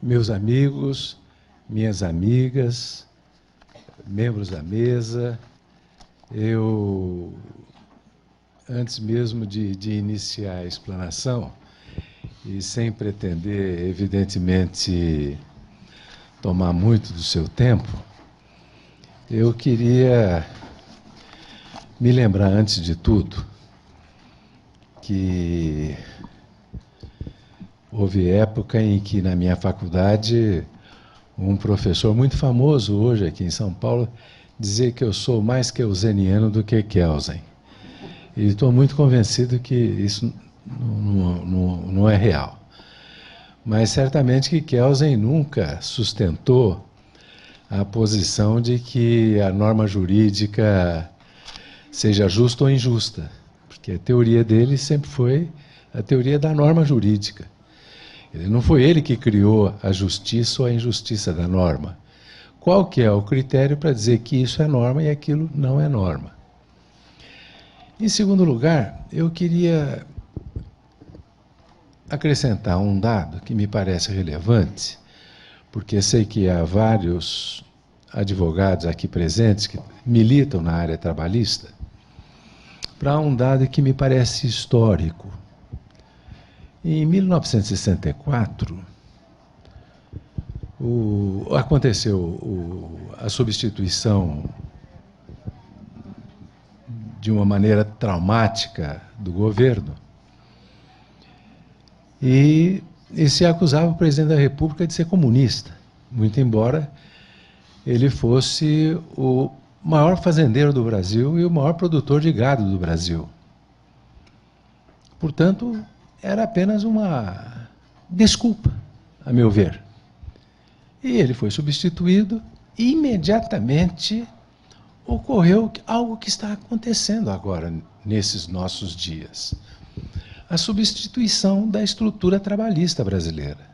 Meus amigos, minhas amigas, membros da mesa, antes mesmo de iniciar a explanação, e sem pretender, evidentemente, tomar muito do seu tempo, eu queria me lembrar, antes de tudo, que houve época em que, na minha faculdade, um professor muito famoso hoje aqui em São Paulo dizia que eu sou mais keuseniano do que Kelsen. E estou muito convencido que isso não é real. Mas certamente que Kelsen nunca sustentou a posição de que a norma jurídica seja justa ou injusta, porque a teoria dele sempre foi a teoria da norma jurídica. Não foi ele que criou a justiça ou a injustiça da norma. Qual que é o critério para dizer que isso é norma e aquilo não é norma? Em segundo lugar, eu queria acrescentar um dado que me parece relevante, porque sei que há vários advogados aqui presentes que militam na área trabalhista, para um dado que me parece histórico. Em 1964, aconteceu a substituição de uma maneira traumática do governo e se acusava o presidente da República de ser comunista, muito embora ele fosse o maior fazendeiro do Brasil e o maior produtor de gado do Brasil. Portanto, era apenas uma desculpa, a meu ver. E ele foi substituído e imediatamente ocorreu algo que está acontecendo agora, nesses nossos dias. A substituição da estrutura trabalhista brasileira.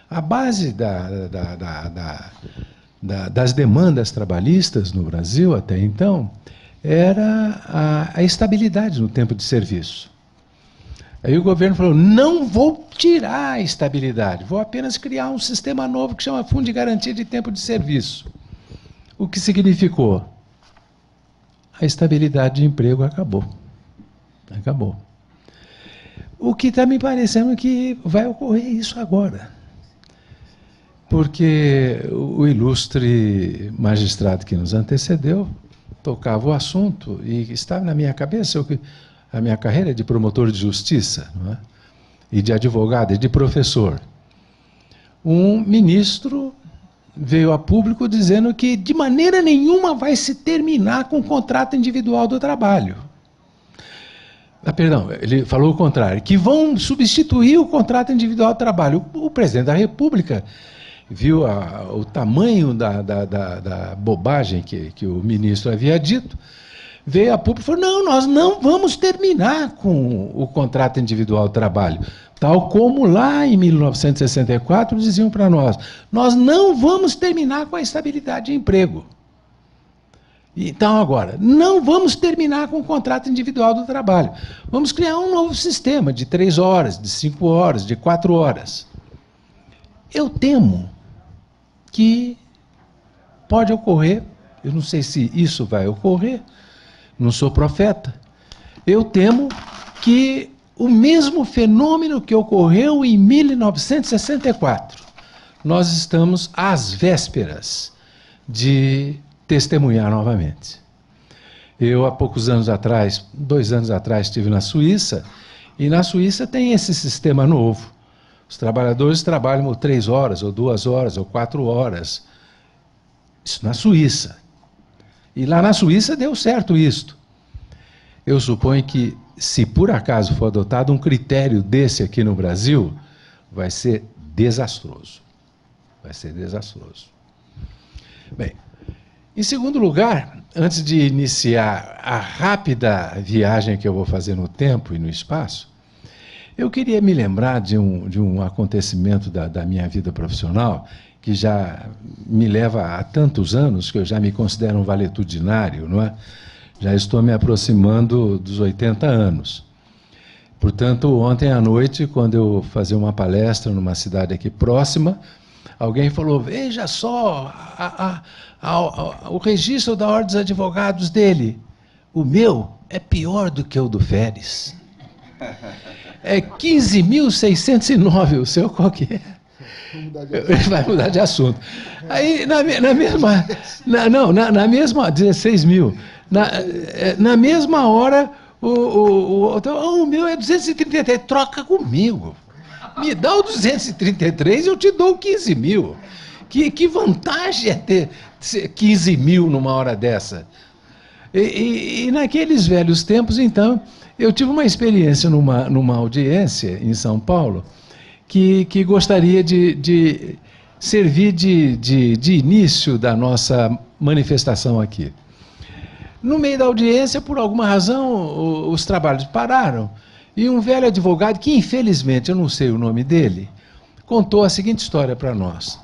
A base das demandas trabalhistas no Brasil, até então, era a estabilidade no tempo de serviço. Aí o governo falou, não vou tirar a estabilidade, vou apenas criar um sistema novo que chama Fundo de Garantia de Tempo de Serviço. O que significou? A estabilidade de emprego acabou. Acabou. O que está me parecendo que vai ocorrer isso agora. Porque o ilustre magistrado que nos antecedeu tocava o assunto e estava na minha cabeça a minha carreira de promotor de justiça, não é? E de advogado e de professor. Um ministro veio a público dizendo que de maneira nenhuma vai se terminar com o contrato individual do trabalho. Perdão, ele falou o contrário, que vão substituir o contrato individual do trabalho. O presidente da República viu o tamanho da bobagem que o ministro havia dito, veio a público e falou, não, nós não vamos terminar com o contrato individual de trabalho. Tal como lá em 1964 diziam para nós não vamos terminar com a estabilidade de emprego. Então agora, não vamos terminar com o contrato individual do trabalho. Vamos criar um novo sistema de 3 horas, de 5 horas, de 4 horas. Eu temo que pode ocorrer, eu não sei se isso vai ocorrer, não sou profeta, eu temo que o mesmo fenômeno que ocorreu em 1964, nós estamos às vésperas de testemunhar novamente. Eu, há poucos anos atrás, 2 anos atrás, estive na Suíça, e na Suíça tem esse sistema novo. Os trabalhadores trabalham 3 horas, ou 2 horas, ou 4 horas. Isso na Suíça. E lá na Suíça deu certo isto. Eu suponho que, se por acaso for adotado um critério desse aqui no Brasil, vai ser desastroso. Vai ser desastroso. Bem, em segundo lugar, antes de iniciar a rápida viagem que eu vou fazer no tempo e no espaço, eu queria me lembrar de um acontecimento da minha vida profissional que já me leva há tantos anos que eu já me considero um valetudinário, não é? Já estou me aproximando dos 80 anos. Portanto, ontem à noite, quando eu fazia uma palestra numa cidade aqui próxima, alguém falou, veja só o registro da Ordem dos Advogados dele. O meu é pior do que o do Feres. É 15.609, o seu qual que é? Vai mudar de assunto. Aí, na mesma, 16 mil. Na mesma hora, o meu é 233, troca comigo. Me dá o 233 eu te dou 15 mil. Que vantagem é ter 15 mil numa hora dessa? E naqueles velhos tempos, então, eu tive uma experiência numa audiência em São Paulo que gostaria de servir de início da nossa manifestação aqui. No meio da audiência, por alguma razão, os trabalhos pararam e um velho advogado, que infelizmente eu não sei o nome dele, contou a seguinte história para nós.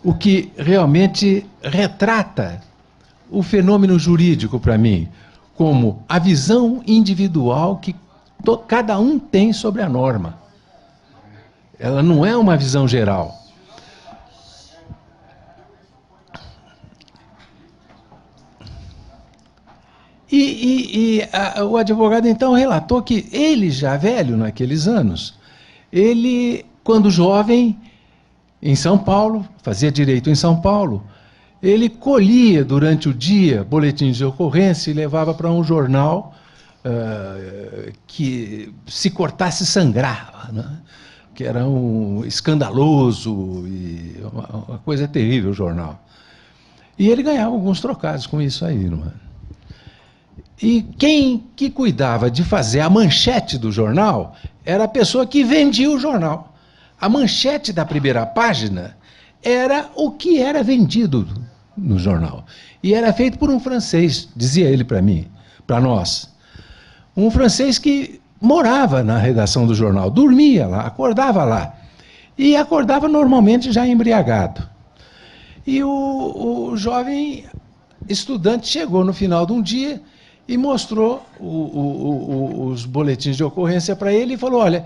O que realmente retrata o fenômeno jurídico para mim, como a visão individual que cada um tem sobre a norma. Ela não é uma visão geral. O advogado então relatou que ele, já velho naqueles anos, ele, quando jovem, em São Paulo, fazia direito em São Paulo, ele colhia durante o dia boletins de ocorrência e levava para um jornal que, se cortasse, sangrava, né? Que era um escandaloso e uma coisa terrível o jornal. E ele ganhava alguns trocados com isso aí, não é? E quem que cuidava de fazer a manchete do jornal era a pessoa que vendia o jornal. A manchete da primeira página era o que era vendido no jornal. E era feito por um francês, dizia ele para mim, para nós. Um francês que morava na redação do jornal, dormia lá, acordava lá. E acordava normalmente já embriagado. E o jovem estudante chegou no final de um dia e mostrou os boletins de ocorrência para ele e falou, olha,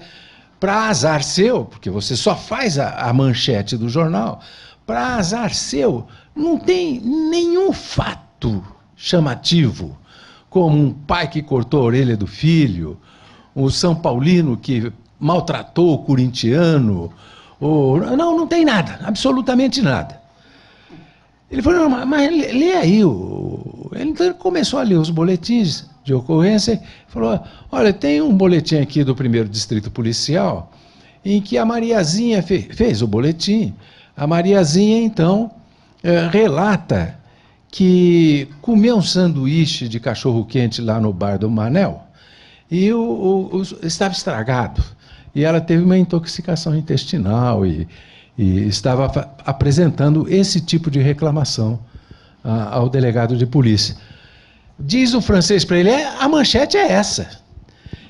para azar seu, porque você só faz a manchete do jornal, para azar seu, não tem nenhum fato chamativo, como um pai que cortou a orelha do filho, o São Paulino que maltratou o corintiano, não tem nada, absolutamente nada. Ele falou, não, mas lê aí. Então ele começou a ler os boletins de ocorrência e falou, olha, tem um boletim aqui do 1º Distrito Policial em que a Mariazinha fez o boletim. A Mariazinha, então, relata que comeu um sanduíche de cachorro-quente lá no bar do Manel e estava estragado. E ela teve uma intoxicação intestinal e estava apresentando esse tipo de reclamação ao delegado de polícia. Diz o francês para ele, a manchete é essa.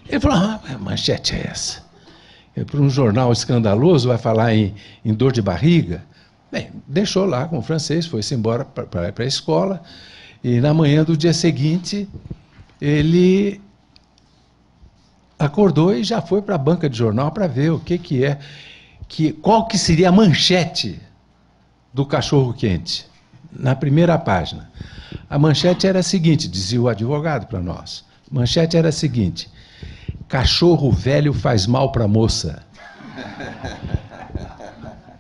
Ele falou, a manchete é essa. Para um jornal escandaloso, vai falar em dor de barriga? Bem, deixou lá com o francês, foi-se embora para a escola, e na manhã do dia seguinte, ele acordou e já foi para a banca de jornal para ver o que é, qual que seria a manchete do cachorro-quente, na primeira página. A manchete era a seguinte, dizia o advogado para nós, a manchete era a seguinte, cachorro velho faz mal para a moça.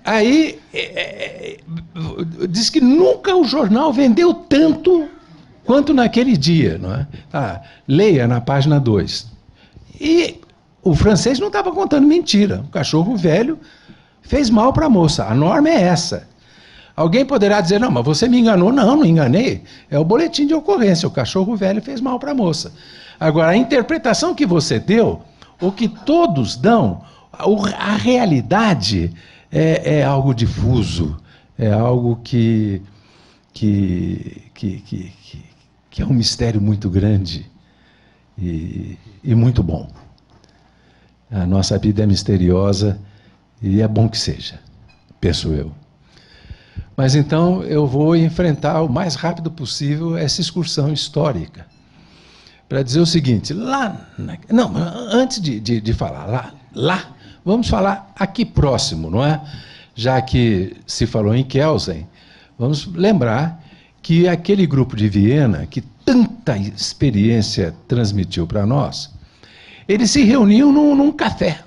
Aí, diz que nunca o jornal vendeu tanto quanto naquele dia, não é? Leia na página 2. E o francês não estava contando mentira, o cachorro velho fez mal para a moça, a norma é essa. Alguém poderá dizer, não, mas você me enganou. Não enganei. É o boletim de ocorrência, o cachorro velho fez mal para a moça. Agora, a interpretação que você deu, o que todos dão, a realidade é algo difuso, é algo que é um mistério muito grande e muito bom. A nossa vida é misteriosa e é bom que seja, penso eu. Mas então eu vou enfrentar o mais rápido possível essa excursão histórica, para dizer o seguinte, não, antes de falar lá, vamos falar aqui próximo, não é? Já que se falou em Kelsen, vamos lembrar que aquele grupo de Viena, que tanta experiência transmitiu para nós, eles se reuniam num café.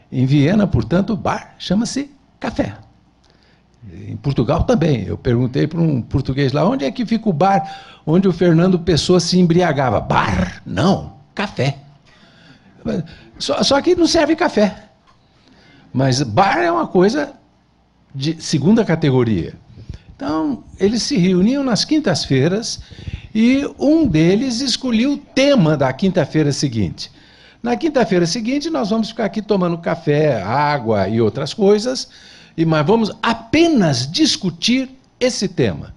Em Viena, portanto, o bar chama-se café. Em Portugal também. Eu perguntei para um português lá, onde é que fica o bar onde o Fernando Pessoa se embriagava? Bar? Não, café. Só que não serve café. Mas bar é uma coisa de segunda categoria. Então, eles se reuniam nas quintas-feiras e um deles escolhia o tema da quinta-feira seguinte. Na quinta-feira seguinte, nós vamos ficar aqui tomando café, água e outras coisas, mas vamos apenas discutir esse tema.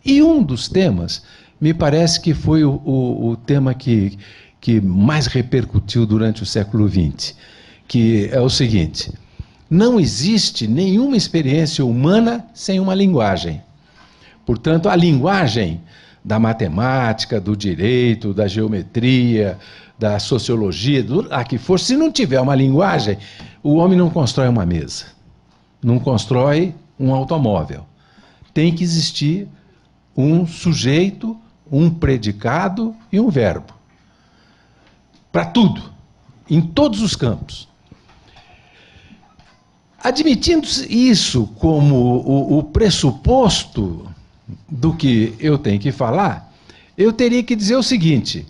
E um dos temas, me parece que foi o tema que mais repercutiu durante o século XX, que é o seguinte: não existe nenhuma experiência humana sem uma linguagem. Portanto, a linguagem da matemática, do direito, da geometria, da sociologia, a que for, se não tiver uma linguagem, o homem não constrói uma mesa, não constrói um automóvel. Tem que existir um sujeito, um predicado e um verbo. Para tudo, em todos os campos. Admitindo isso como o pressuposto do que eu tenho que falar, eu teria que dizer o seguinte: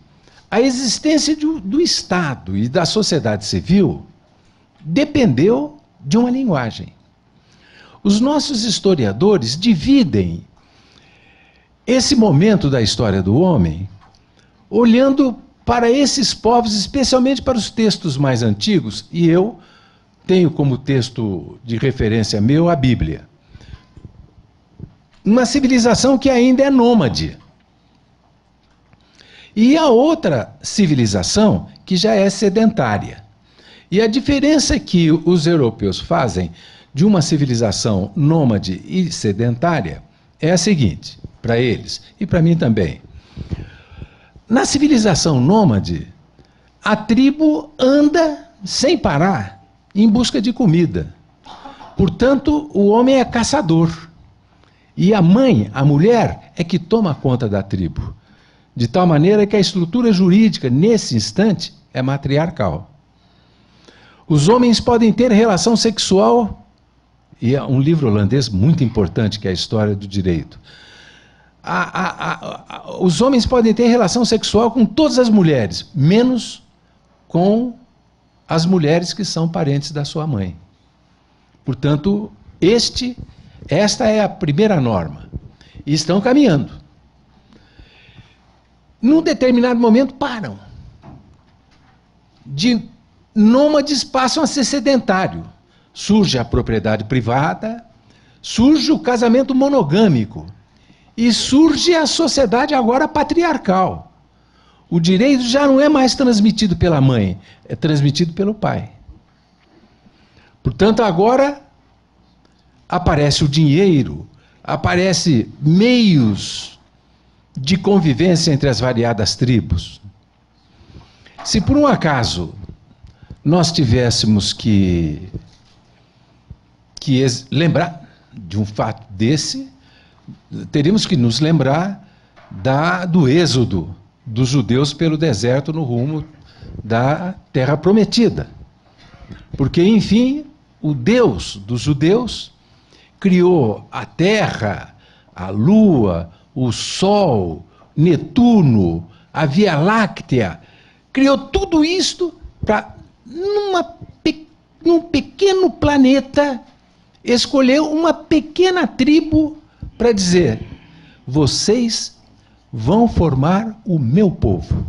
a existência do Estado e da sociedade civil dependeu de uma linguagem. Os nossos historiadores dividem esse momento da história do homem olhando para esses povos, especialmente para os textos mais antigos, e eu tenho como texto de referência meu a Bíblia. Uma civilização que ainda é nômade. E a outra civilização que já é sedentária. E a diferença que os europeus fazem de uma civilização nômade e sedentária é a seguinte, para eles e para mim também. Na civilização nômade, a tribo anda sem parar em busca de comida. Portanto, o homem é caçador. E a mãe, a mulher, é que toma conta da tribo. De tal maneira que a estrutura jurídica, nesse instante, é matriarcal. Os homens podem ter relação sexual, e é um livro holandês muito importante, que é a História do Direito. Os homens podem ter relação sexual com todas as mulheres, menos com as mulheres que são parentes da sua mãe. Portanto, esta é a primeira norma. E estão caminhando. Num determinado momento, param. De nômades passam a ser sedentário. Surge a propriedade privada, surge o casamento monogâmico e surge a sociedade agora patriarcal. O direito já não é mais transmitido pela mãe, é transmitido pelo pai. Portanto, agora aparece o dinheiro, aparece meios de convivência entre as variadas tribos. Se por um acaso nós tivéssemos que lembrar de um fato desse, teríamos que nos lembrar do êxodo dos judeus pelo deserto no rumo da Terra Prometida. Porque, enfim, o Deus dos judeus criou a Terra, a Lua, o Sol, Netuno, a Via Láctea, criou tudo isto para, num pequeno planeta, escolher uma pequena tribo para dizer: vocês vão formar o meu povo.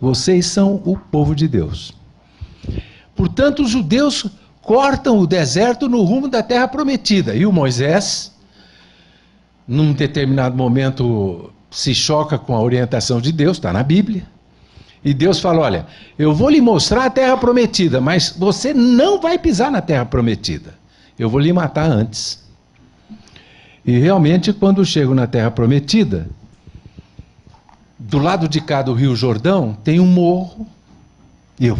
Vocês são o povo de Deus. Portanto, os judeus cortam o deserto no rumo da Terra Prometida. E o Moisés, num determinado momento, se choca com a orientação de Deus, está na Bíblia. E Deus fala: olha, eu vou lhe mostrar a Terra Prometida, mas você não vai pisar na Terra Prometida. Eu vou lhe matar antes. E realmente, quando chegam na Terra Prometida, do lado de cá do Rio Jordão tem um morro. Eu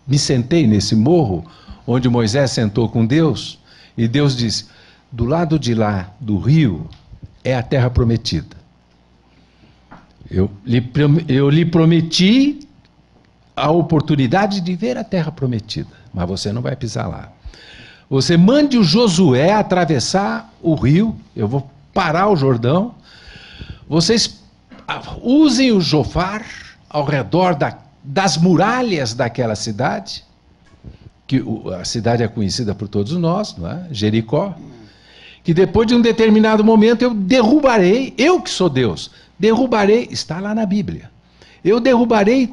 me sentei nesse morro, onde Moisés sentou com Deus, e Deus disse: do lado de lá do rio é a terra prometida. Eu lhe prometi a oportunidade de ver a terra prometida, mas você não vai pisar lá. Você mande o Josué atravessar o rio, eu vou parar o Jordão, vocês usem o jofar ao redor das muralhas daquela cidade, que a cidade é conhecida por todos nós, não é? Jericó, que depois de um determinado momento eu derrubarei, eu que sou Deus, derrubarei, está lá na Bíblia, eu derrubarei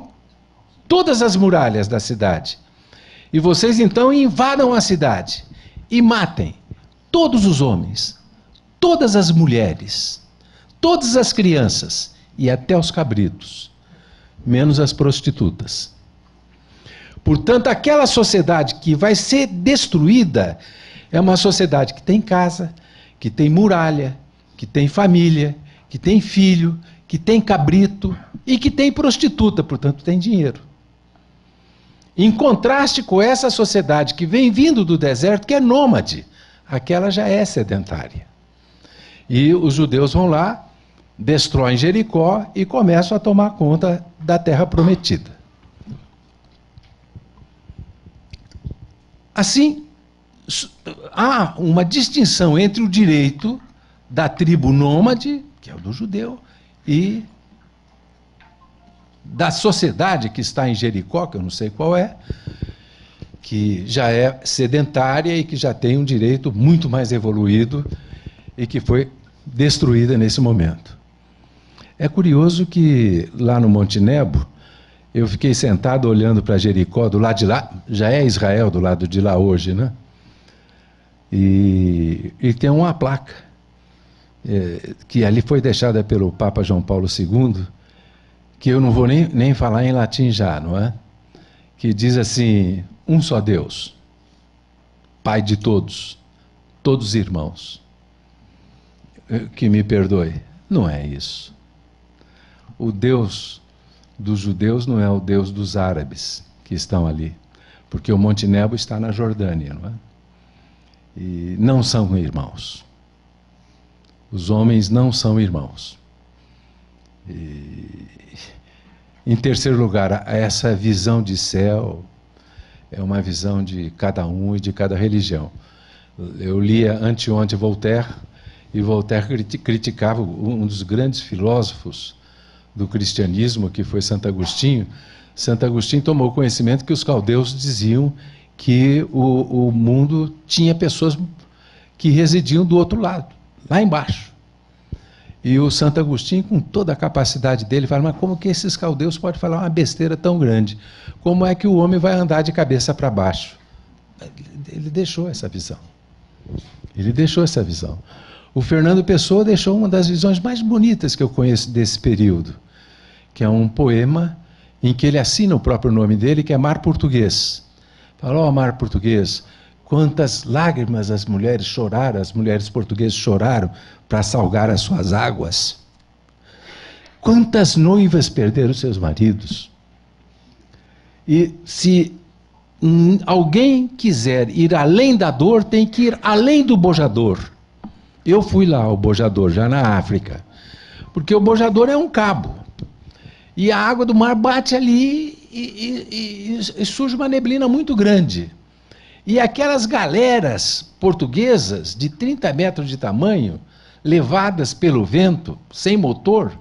todas as muralhas da cidade, e vocês então invadam a cidade e matem todos os homens, todas as mulheres, todas as crianças e até os cabritos, menos as prostitutas. Portanto, aquela sociedade que vai ser destruída é uma sociedade que tem casa, que tem muralha, que tem família, que tem filho, que tem cabrito e que tem prostituta, portanto tem dinheiro. Em contraste com essa sociedade que vem vindo do deserto, que é nômade, aquela já é sedentária. E os judeus vão lá, destroem Jericó e começam a tomar conta da terra prometida. Assim, há uma distinção entre o direito da tribo nômade, que é o do judeu, e da sociedade que está em Jericó, que eu não sei qual é, que já é sedentária e que já tem um direito muito mais evoluído e que foi destruída nesse momento. É curioso que lá no Monte Nebo, eu fiquei sentado olhando para Jericó, do lado de lá, já é Israel do lado de lá hoje, né? E tem uma placa, que ali foi deixada pelo Papa João Paulo II, que eu não vou nem falar em latim já, não é? Que diz assim: um só Deus, Pai de todos, todos irmãos. Que me perdoe, não é isso. O Deus dos judeus não é o Deus dos árabes que estão ali, porque o Monte Nebo está na Jordânia, não é? E não são irmãos. Os homens não são irmãos. E, em terceiro lugar, essa visão de céu é uma visão de cada um e de cada religião. Eu lia anteontem Voltaire, e Voltaire criticava um dos grandes filósofos do cristianismo, que foi Santo Agostinho. Santo Agostinho tomou conhecimento que os caldeus diziam que o mundo tinha pessoas que residiam do outro lado, lá embaixo. E o Santo Agostinho, com toda a capacidade dele, fala: mas como que esses caldeus podem falar uma besteira tão grande? Como é que o homem vai andar de cabeça para baixo? Ele deixou essa visão. Ele deixou essa visão. O Fernando Pessoa deixou uma das visões mais bonitas que eu conheço desse período, que é um poema em que ele assina o próprio nome dele, que é Mar Português. Fala: ó, mar português, quantas lágrimas as mulheres choraram, as mulheres portuguesas choraram para salgar as suas águas. Quantas noivas perderam seus maridos. E se alguém quiser ir além da dor, tem que ir além do bojador. Eu fui lá ao bojador, já na África, porque o bojador é um cabo. E a água do mar bate ali e surge uma neblina muito grande. E aquelas galeras portuguesas de 30 metros de tamanho, levadas pelo vento, sem motor,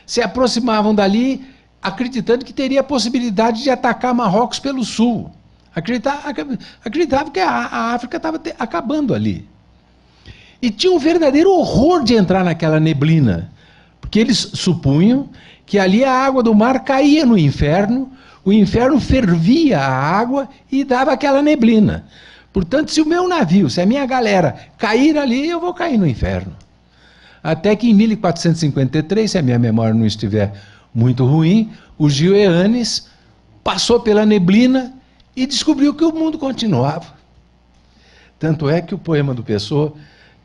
se aproximavam dali acreditando que teria a possibilidade de atacar Marrocos pelo sul. Acreditava que a África estava acabando ali. E tinha um verdadeiro horror de entrar naquela neblina, porque eles supunham que ali a água do mar caía no inferno, o inferno fervia a água e dava aquela neblina. Portanto, se o meu navio, se a minha galera cair ali, eu vou cair no inferno. Até que em 1453, se a minha memória não estiver muito ruim, o Gil Eanes passou pela neblina e descobriu que o mundo continuava. Tanto é que o poema do Pessoa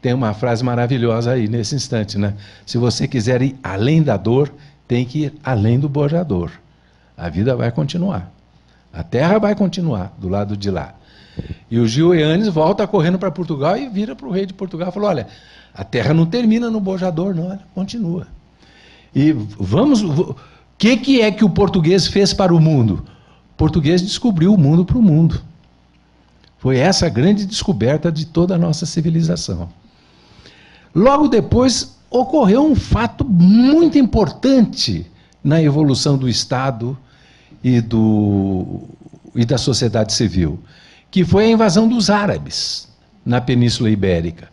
tem uma frase maravilhosa aí nesse instante, né? Se você quiser ir além da dor, tem que ir além do bojador. A vida vai continuar. A terra vai continuar do lado de lá. E o Gil Eanes volta correndo para Portugal e vira para o rei de Portugal e falou: olha, a terra não termina no bojador, não, ela continua. E vamos. O que é que o português fez para o mundo? O português descobriu o mundo para o mundo. Foi essa a grande descoberta de toda a nossa civilização. Logo depois, ocorreu um fato muito importante na evolução do Estado e da sociedade civil, que foi a invasão dos árabes na Península Ibérica.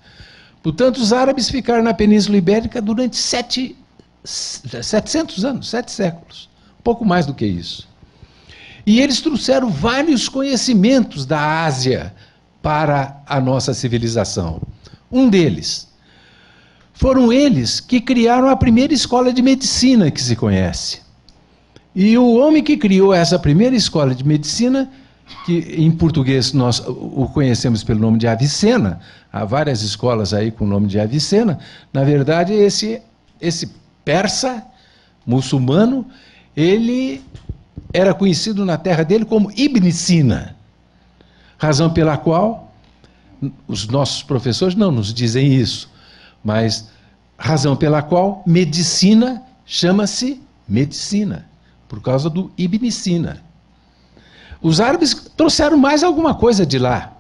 Portanto, os árabes ficaram na Península Ibérica durante 700 anos, 7 séculos, pouco mais do que isso. E eles trouxeram vários conhecimentos da Ásia para a nossa civilização. Um deles, foram eles que criaram a primeira escola de medicina que se conhece. E o homem que criou essa primeira escola de medicina, que em português nós o conhecemos pelo nome de Avicena, há várias escolas aí com o nome de Avicena, na verdade esse persa muçulmano, ele era conhecido na terra dele como Ibn Sina, razão pela qual os nossos professores não nos dizem isso, mas razão pela qual medicina chama-se medicina, por causa do Ibn Sina. Os árabes trouxeram mais alguma coisa de lá.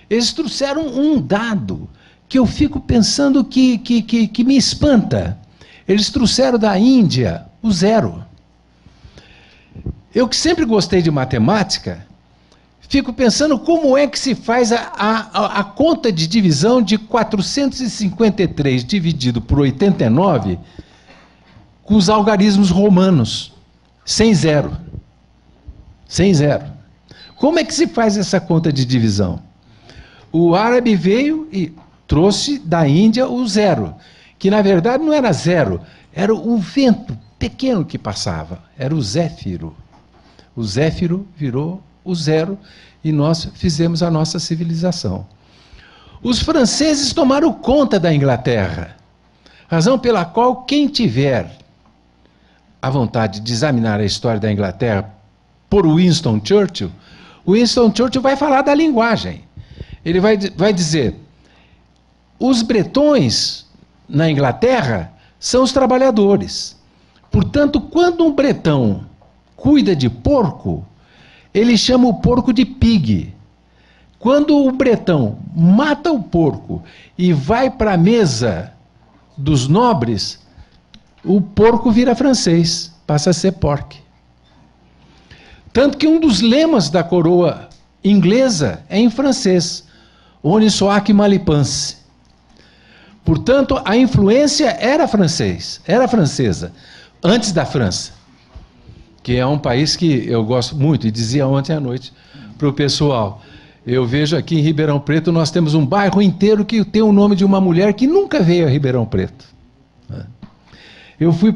Eles trouxeram um dado que eu fico pensando que me espanta. Eles trouxeram da Índia o zero. Eu que sempre gostei de matemática, fico pensando como é que se faz a conta de divisão de 453 dividido por 89 com os algarismos romanos, sem zero. Sem zero. Como é que se faz essa conta de divisão? O árabe veio e trouxe da Índia o zero, que na verdade não era zero, era o vento pequeno que passava, era o zéfiro. O zéfiro virou o zero e nós fizemos a nossa civilização. Os franceses tomaram conta da Inglaterra, razão pela qual quem tiver a vontade de examinar a história da Inglaterra por Winston Churchill vai falar da linguagem. Ele vai dizer: os bretões na Inglaterra são os trabalhadores. Portanto, quando um bretão cuida de porco, ele chama o porco de pig. Quando o bretão mata o porco e vai para a mesa dos nobres, o porco vira francês, passa a ser porc. Tanto que um dos lemas da coroa inglesa é em francês, Honi soit mal y pense. Portanto, a influência era francesa, antes da França, que é um país que eu gosto muito, e dizia ontem à noite para o pessoal, eu vejo aqui em Ribeirão Preto, nós temos um bairro inteiro que tem o nome de uma mulher que nunca veio a Ribeirão Preto. Eu fui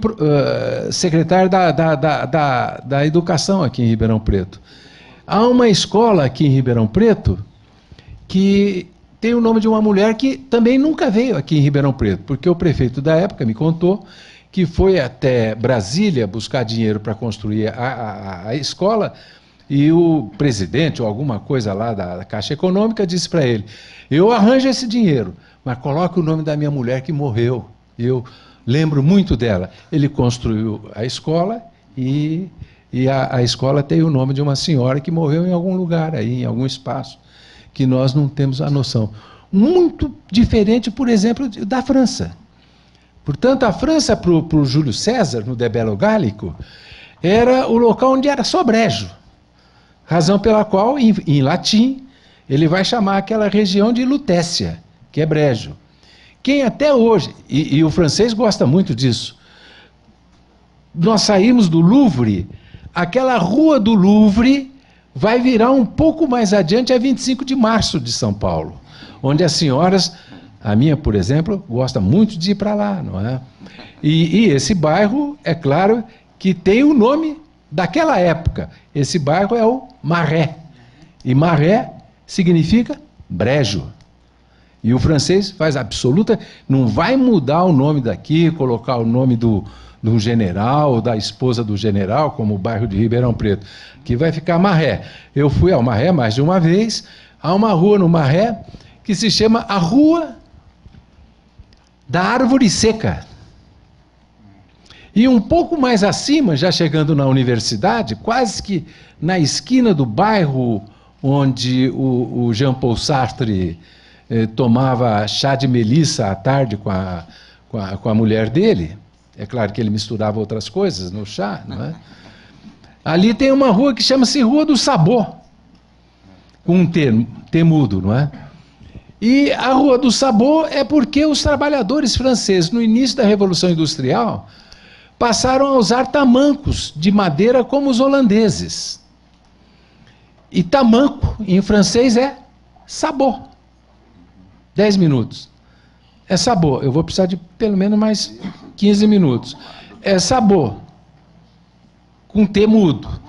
secretário da Educação aqui em Ribeirão Preto. Há uma escola aqui em Ribeirão Preto que tem o nome de uma mulher que também nunca veio aqui em Ribeirão Preto, porque o prefeito da época me contou que foi até Brasília buscar dinheiro para construir a escola, e o presidente ou alguma coisa lá da Caixa Econômica disse para ele: eu arranjo esse dinheiro, mas coloque o nome da minha mulher que morreu. Eu lembro muito dela. Ele construiu a escola e a escola tem o nome de uma senhora que morreu em algum lugar aí, em algum espaço, que nós não temos a noção. Muito diferente, por exemplo, da França. Portanto, a França, para o Júlio César, no De Bello Gallico, era o local onde era só brejo. Razão pela qual, em latim, ele vai chamar aquela região de Lutécia, que é brejo. Quem até hoje, e o francês gosta muito disso, nós saímos do Louvre, aquela rua do Louvre vai virar um pouco mais adiante a 25 de março de São Paulo, onde as senhoras, a minha, por exemplo, gosta muito de ir para lá, não é? E esse bairro, é claro, que tem o nome daquela época. Esse bairro é o Marais. E Marais significa brejo. E o francês faz absoluta... Não vai mudar o nome daqui, colocar o nome do general, da esposa do general, como o bairro de Ribeirão Preto. Que vai ficar Marré. Eu fui ao Marré mais de uma vez. Há uma rua no Marré que se chama a Rua da Árvore Seca. E um pouco mais acima, já chegando na universidade, quase que na esquina do bairro onde o Jean-Paul Sartre tomava chá de melissa à tarde com a mulher dele, é claro que ele misturava outras coisas no chá, não é? Ali tem uma rua que chama-se Rua do Sabor, com um T mudo, não é? E a Rua do Sabor é porque os trabalhadores franceses, no início da Revolução Industrial, passaram a usar tamancos de madeira como os holandeses. E tamanco, em francês, é sabor. 10 minutos. É sabor. Eu vou precisar de pelo menos mais 15 minutos. É sabor. Com T mudo.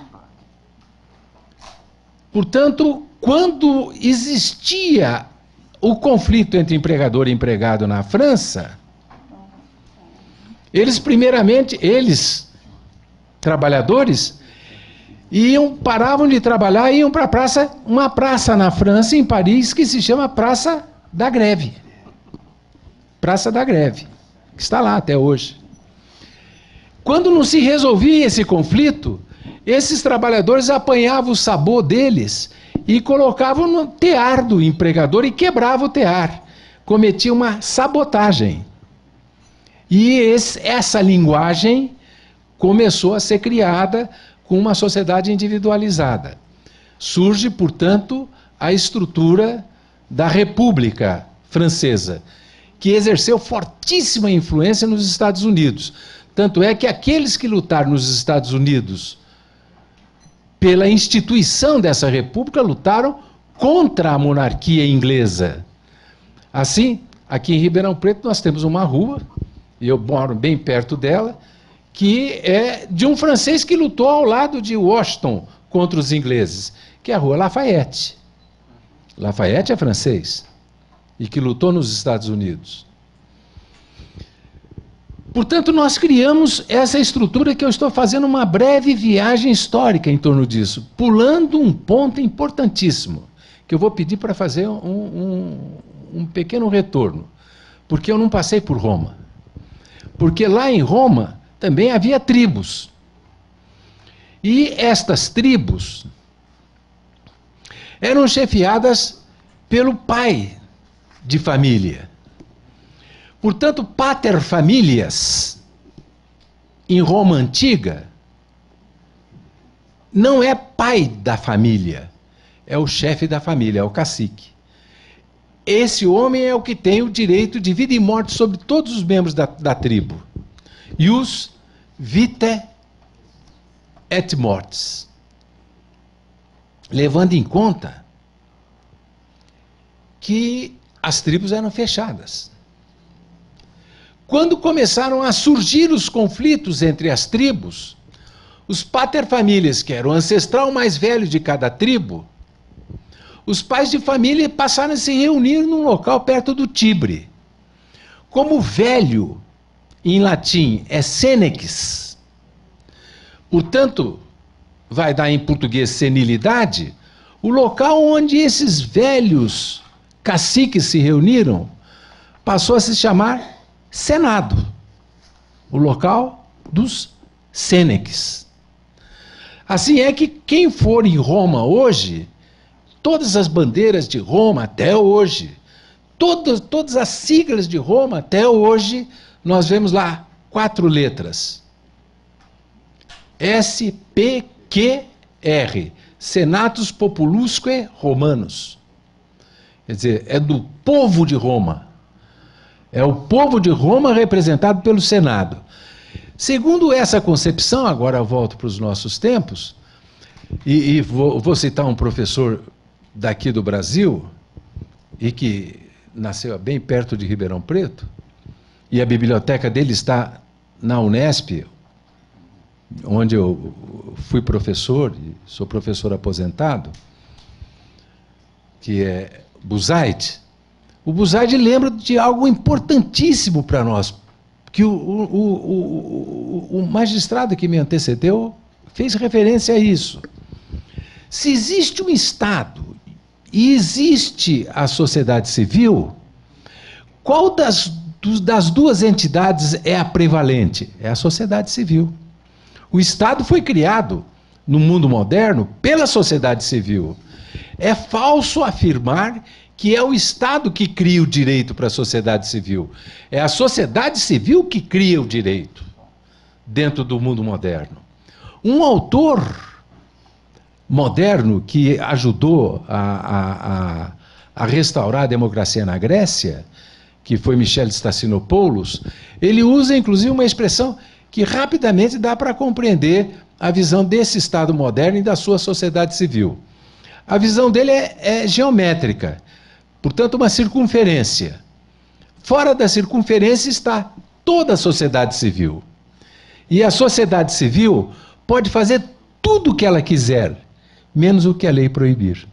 Portanto, quando existia o conflito entre empregador e empregado na França, eles, trabalhadores, paravam de trabalhar e iam para uma praça na França, em Paris, que se chama Praça da Greve. Praça da Greve, que está lá até hoje. Quando não se resolvia esse conflito, esses trabalhadores apanhavam o sabor deles e colocavam no tear do empregador e quebravam o tear. Cometiam uma sabotagem. E essa linguagem começou a ser criada com uma sociedade individualizada. Surge, portanto, a estrutura da República Francesa, que exerceu fortíssima influência nos Estados Unidos. Tanto é que aqueles que lutaram nos Estados Unidos pela instituição dessa república lutaram contra a monarquia inglesa. Assim, aqui em Ribeirão Preto nós temos uma rua, e eu moro bem perto dela, que é de um francês que lutou ao lado de Washington contra os ingleses, que é a Rua Lafayette. Lafayette é francês, e que lutou nos Estados Unidos. Portanto, nós criamos essa estrutura que eu estou fazendo uma breve viagem histórica em torno disso, pulando um ponto importantíssimo, que eu vou pedir para fazer um pequeno retorno, porque eu não passei por Roma. Porque lá em Roma também havia tribos. E estas tribos eram chefiadas pelo pai de família. Portanto, pater familias, em Roma antiga, não é pai da família, é o chefe da família, é o cacique. Esse homem é o que tem o direito de vida e morte sobre todos os membros da tribo. Ius vitae et mortis. Levando em conta que as tribos eram fechadas. Quando começaram a surgir os conflitos entre as tribos, os paterfamílias, que eram o ancestral mais velho de cada tribo, os pais de família passaram a se reunir num local perto do Tibre. Como velho, em latim, é senex, portanto, vai dar em português senilidade, o local onde esses velhos caciques se reuniram passou a se chamar Senado, o local dos senex. Assim é que quem for em Roma hoje, todas as bandeiras de Roma até hoje, todas as siglas de Roma até hoje, nós vemos lá 4 letras. SPQR, Senatus Populusque Romanus. Quer dizer, é do povo de Roma. É o povo de Roma representado pelo Senado. Segundo essa concepção, agora eu volto para os nossos tempos, e vou citar um professor daqui do Brasil, e que nasceu bem perto de Ribeirão Preto, e a biblioteca dele está na Unesp, onde eu fui professor, e sou professor aposentado, que é Buzaid. O Buzaide lembra de algo importantíssimo para nós, que o magistrado que me antecedeu fez referência a isso. Se existe um Estado e existe a sociedade civil, qual das duas entidades é a prevalente? É a sociedade civil. O Estado foi criado no mundo moderno pela sociedade civil. É falso afirmar que é o Estado que cria o direito para a sociedade civil. É a sociedade civil que cria o direito dentro do mundo moderno. Um autor moderno que ajudou a restaurar a democracia na Grécia, que foi Michel Stasinopoulos, ele usa inclusive uma expressão que rapidamente dá para compreender a visão desse Estado moderno e da sua sociedade civil. A visão dele é geométrica, portanto uma circunferência. Fora da circunferência está toda a sociedade civil. E a sociedade civil pode fazer tudo o que ela quiser, menos o que a lei proibir.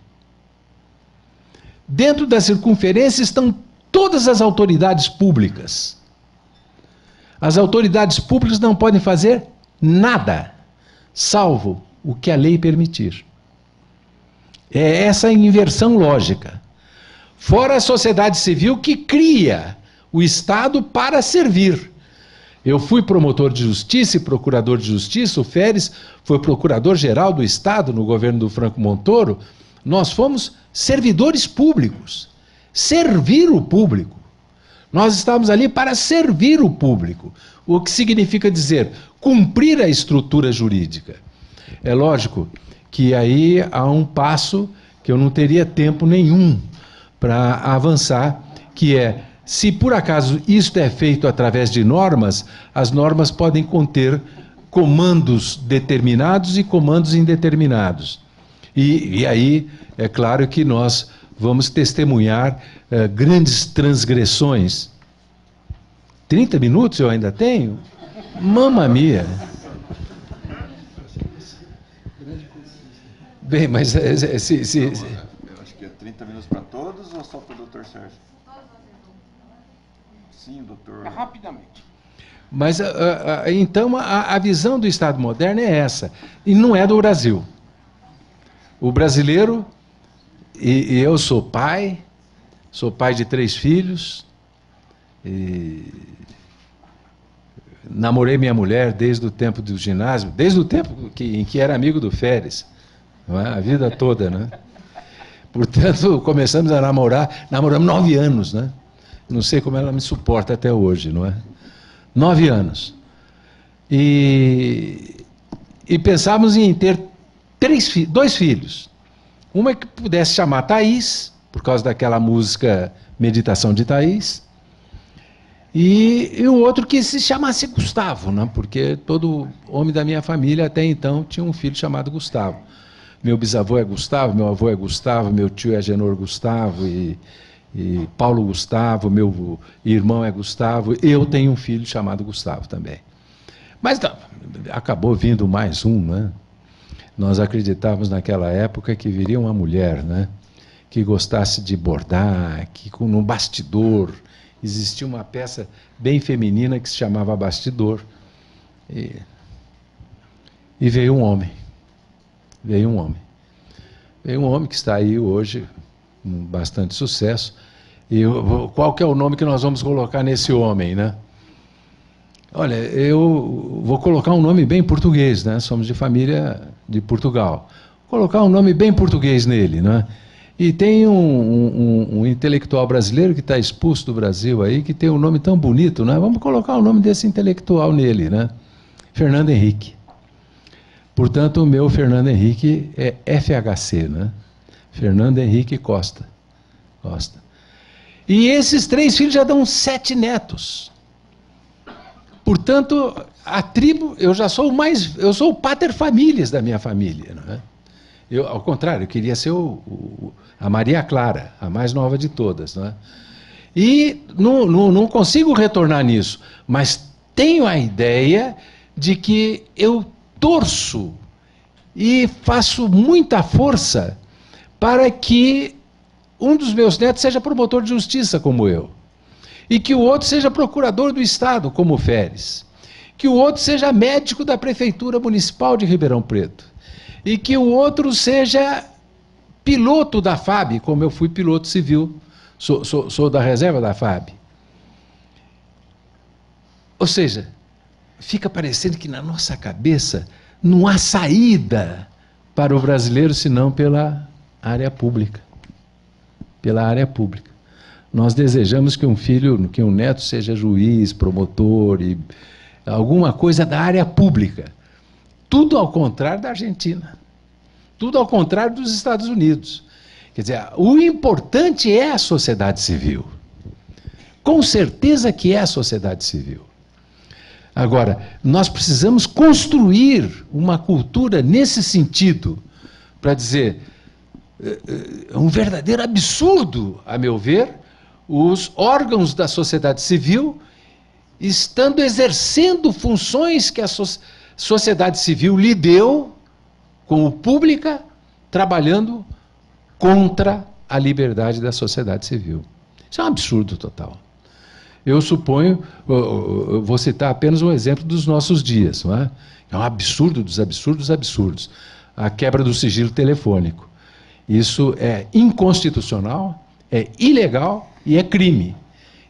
Dentro da circunferência estão todas as autoridades públicas. As autoridades públicas não podem fazer nada, salvo o que a lei permitir. É essa a inversão lógica. Fora a sociedade civil que cria o Estado para servir. Eu fui promotor de justiça e procurador de justiça, o Feres foi procurador-geral do Estado no governo do Franco Montoro. Nós fomos servidores públicos, servir o público. Nós estávamos ali para servir o público, o que significa dizer cumprir a estrutura jurídica. É lógico que aí há um passo que eu não teria tempo nenhum para avançar, que é, se por acaso isto é feito através de normas, as normas podem conter comandos determinados e comandos indeterminados. E aí, é claro que nós vamos testemunhar grandes transgressões. 30 minutos eu ainda tenho? Mamma mia! Bem, mas Eu acho que é 30 minutos para todos ou só para o doutor Sérgio? Sim, doutor. Rapidamente. Mas, então, a visão do Estado moderno é essa. E não é do Brasil. O brasileiro, e eu sou pai de 3 filhos, e namorei minha mulher desde o tempo do ginásio, desde o tempo em que era amigo do Feres, não é? A vida toda, né? Portanto, começamos a namoramos 9 anos, né? Não sei como ela me suporta até hoje, não é? 9 anos. E pensávamos em ter 2 filhos. Uma que pudesse chamar Thaís, por causa daquela música Meditação de Thaís, e o outro que se chamasse Gustavo, né? Porque todo homem da minha família até então tinha um filho chamado Gustavo. Meu bisavô é Gustavo, meu avô é Gustavo, meu tio é Agenor Gustavo, e Paulo Gustavo, meu irmão é Gustavo, eu tenho um filho chamado Gustavo também. Mas não, acabou vindo mais um, né? Nós acreditávamos naquela época que viria uma mulher, né? Que gostasse de bordar, que no bastidor existia uma peça bem feminina que se chamava Bastidor. E veio um homem. Veio um homem que está aí hoje, com bastante sucesso. E qual que é o nome que nós vamos colocar nesse homem, né? Olha, eu vou colocar um nome bem português, né? Somos de família de Portugal. Vou colocar um nome bem português nele, né? E tem um intelectual brasileiro que está expulso do Brasil aí, que tem um nome tão bonito, né? Vamos colocar o nome desse intelectual nele, né? Fernando Henrique. Portanto, o meu Fernando Henrique é FHC, né? Fernando Henrique Costa. E esses 3 filhos já dão 7 netos. Portanto, a tribo, eu sou o pater familias da minha família, não é? Ao contrário, eu queria ser a Maria Clara, a mais nova de todas, não é? E não consigo retornar nisso, mas tenho a ideia de que eu torço e faço muita força para que um dos meus netos seja promotor de justiça, como eu. E que o outro seja procurador do Estado, como o Féres. Que o outro seja médico da Prefeitura Municipal de Ribeirão Preto. E que o outro seja piloto da FAB, como eu fui piloto civil, sou da reserva da FAB. Ou seja, fica parecendo que na nossa cabeça não há saída para o brasileiro senão pela área pública. Pela área pública. Nós desejamos que um filho, que um neto seja juiz, promotor, e alguma coisa da área pública. Tudo ao contrário da Argentina. Tudo ao contrário dos Estados Unidos. Quer dizer, o importante é a sociedade civil. Com certeza que é a sociedade civil. Agora, nós precisamos construir uma cultura nesse sentido, para dizer, é um verdadeiro absurdo, a meu ver, os órgãos da sociedade civil estando exercendo funções que a sociedade civil lhe deu, como pública, trabalhando contra a liberdade da sociedade civil. Isso é um absurdo total. Eu suponho, eu vou citar apenas um exemplo dos nossos dias, não é? É um absurdo dos absurdos absurdos. A quebra do sigilo telefônico. Isso é inconstitucional, é ilegal e é crime.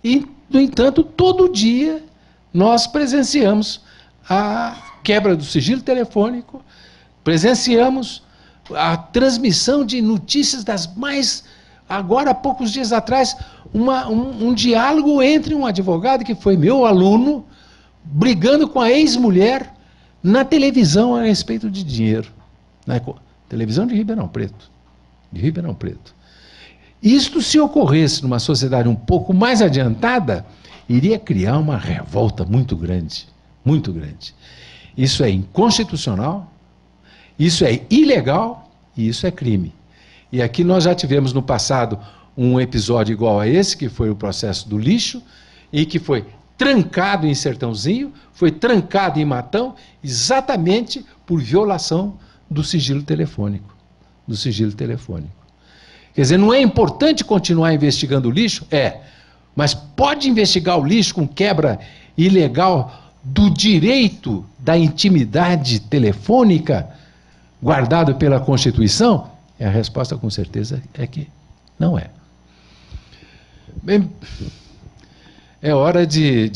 E, no entanto, todo dia nós presenciamos a quebra do sigilo telefônico, presenciamos a transmissão de notícias das mais... Agora, há poucos dias atrás, um diálogo entre um advogado que foi meu aluno, brigando com a ex-mulher na televisão a respeito de dinheiro. Na televisão de Ribeirão Preto. De Ribeirão Preto. Isto, se ocorresse numa sociedade um pouco mais adiantada, iria criar uma revolta muito grande. Muito grande. Isso é inconstitucional, isso é ilegal e isso é crime. E aqui nós já tivemos no passado um episódio igual a esse, que foi o processo do lixo, e que foi trancado em Sertãozinho, foi trancado em Matão, exatamente por violação do sigilo telefônico. Do sigilo telefônico. Quer dizer, não é importante continuar investigando o lixo? É. Mas pode investigar o lixo com quebra ilegal do direito da intimidade telefônica guardado pela Constituição? E a resposta, com certeza, é que não é. Bem, é hora de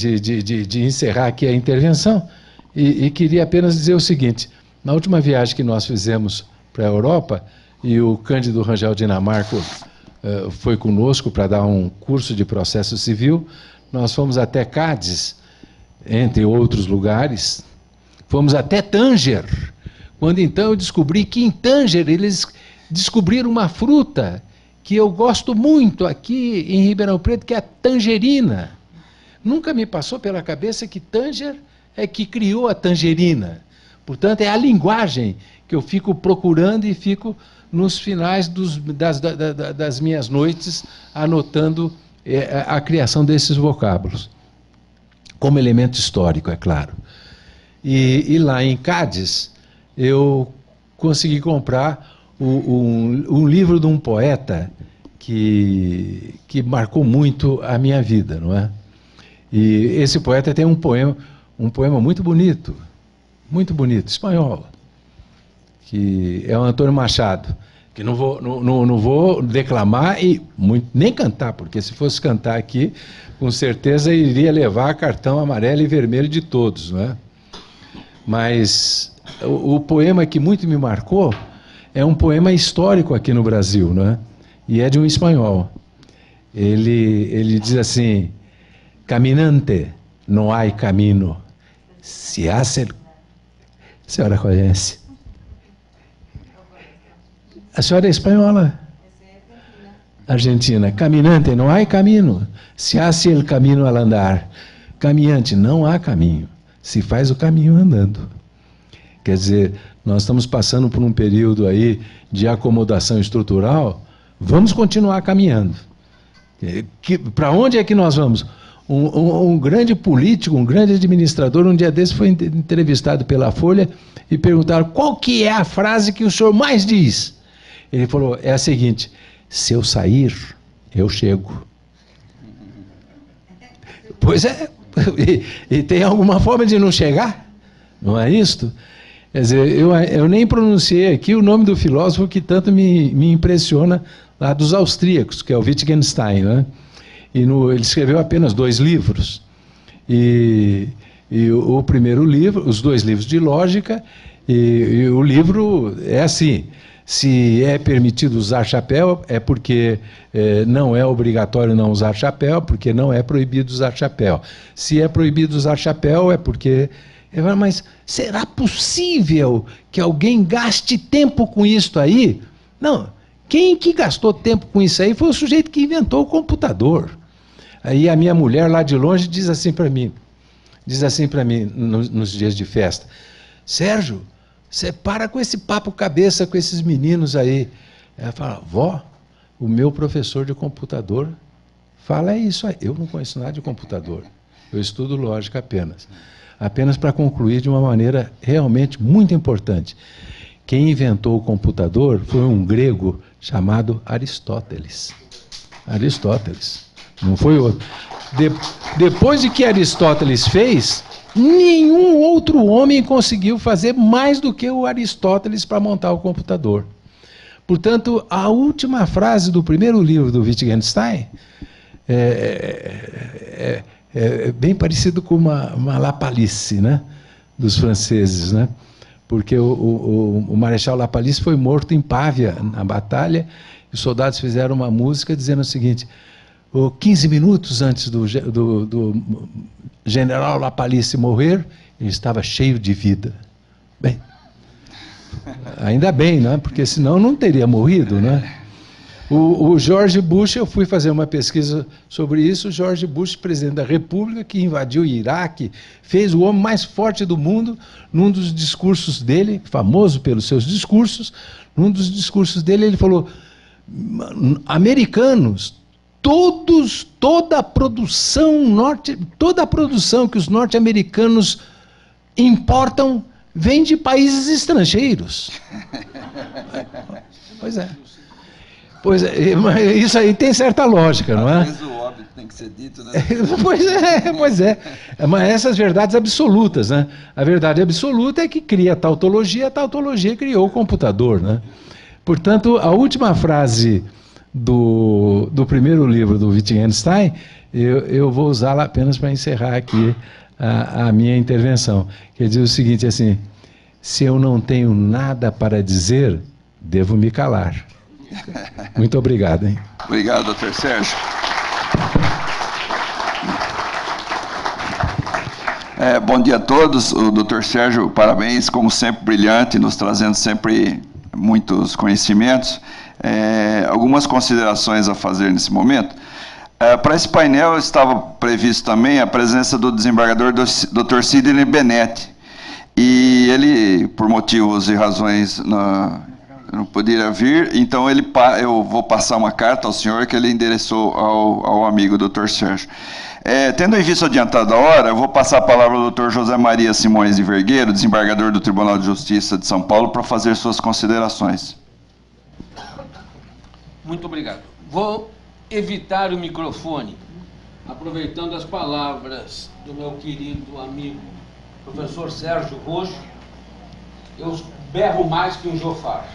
encerrar aqui a intervenção e queria apenas dizer o seguinte. Na última viagem que nós fizemos para a Europa, e o Cândido Rangel Dinamarco foi conosco para dar um curso de processo civil, nós fomos até Cádiz, entre outros lugares, fomos até Tânger, quando então eu descobri que em Tânger eles descobriram uma fruta que eu gosto muito aqui em Ribeirão Preto, que é a tangerina. Nunca me passou pela cabeça que Tânger é que criou a tangerina. Portanto, é a linguagem que eu fico procurando e fico nos finais das minhas noites anotando a criação desses vocábulos. Como elemento histórico, é claro. E lá em Cádiz, eu consegui comprar um livro de um poeta que marcou muito a minha vida, não é? E esse poeta tem um poema muito bonito, espanhol, que é o Antônio Machado, que não vou declamar e nem cantar, porque se fosse cantar aqui, com certeza iria levar cartão amarelo e vermelho de todos, não é? Mas o poema que muito me marcou é um poema histórico aqui no Brasil, não é? E é de um espanhol. Ele diz assim: caminante, não há caminho, se hace... A senhora conhece? A senhora é espanhola? Argentina. Caminante, não há caminho, se hace el camino al andar. Caminhante, não há caminho, se faz o caminho andando. Quer dizer, nós estamos passando por um período aí de acomodação estrutural, vamos continuar caminhando. Para onde é que nós vamos? Um grande político, um grande administrador, um dia desse foi entrevistado pela Folha e perguntaram: qual que é a frase que o senhor mais diz? Ele falou: é a seguinte: se eu sair, eu chego. Pois é, e tem alguma forma de não chegar? Não é isto? Quer dizer, eu nem pronunciei aqui o nome do filósofo que tanto me impressiona, lá dos austríacos, que é o Wittgenstein, né? Ele escreveu apenas 2 livros. E o primeiro livro, os 2 livros de lógica, e o livro é assim: se é permitido usar chapéu, é porque não é obrigatório não usar chapéu, porque não é proibido usar chapéu. Se é proibido usar chapéu, é porque... Mas será possível que alguém gaste tempo com isso aí? Não. Quem que gastou tempo com isso aí foi o sujeito que inventou o computador. Aí a minha mulher lá de longe diz assim para mim, nos dias de festa: Sérgio, você para com esse papo cabeça com esses meninos aí. Ela fala: vó, o meu professor de computador fala isso aí. Eu não conheço nada de computador, eu estudo lógica apenas. Apenas para concluir de uma maneira realmente muito importante. Quem inventou o computador foi um grego chamado Aristóteles. Aristóteles, não foi outro. Depois de que Aristóteles fez, nenhum outro homem conseguiu fazer mais do que o Aristóteles para montar o computador. Portanto, a última frase do primeiro livro do Wittgenstein é bem parecido com uma lapalice, né, dos franceses, né? Porque o Marechal Lapalisse foi morto em Pávia, na batalha, e os soldados fizeram uma música dizendo o seguinte: 15 minutos antes do general Lapalisse morrer, ele estava cheio de vida. Bem, ainda bem, né? Porque senão não teria morrido, né? O George Bush, eu fui fazer uma pesquisa sobre isso, o George Bush, presidente da República, que invadiu o Iraque, fez o homem mais forte do mundo, num dos discursos dele, famoso pelos seus discursos, num dos discursos dele ele falou: americanos, toda a produção que os norte-americanos importam vem de países estrangeiros. Pois é. Pois é, mas isso aí tem certa lógica, não é? Às vezes o óbvio tem que ser dito, né? Pois é. Mas essas verdades absolutas, né? A verdade absoluta é que cria a tautologia criou o computador, né? Portanto, a última frase do primeiro livro do Wittgenstein, eu vou usá-la apenas para encerrar aqui a minha intervenção, que diz o seguinte, assim: se eu não tenho nada para dizer, devo me calar. Muito obrigado, hein? Obrigado, doutor Sérgio. Bom dia a todos. O doutor Sérgio, parabéns, como sempre, brilhante, nos trazendo sempre muitos conhecimentos. Algumas considerações a fazer nesse momento. Para esse painel estava previsto também a presença do desembargador Dr. Sidney Bennett. E ele, por motivos e razões, não poderia vir, então eu vou passar uma carta ao senhor que ele endereçou ao amigo Dr. Sérgio. Tendo em vista adiantada a hora, eu vou passar a palavra ao Dr. José Maria Simões de Vergueiro, desembargador do Tribunal de Justiça de São Paulo, para fazer suas considerações. Muito obrigado. Vou evitar o microfone, aproveitando as palavras do meu querido amigo professor Sérgio Roxo. Eu berro mais que um Jofar.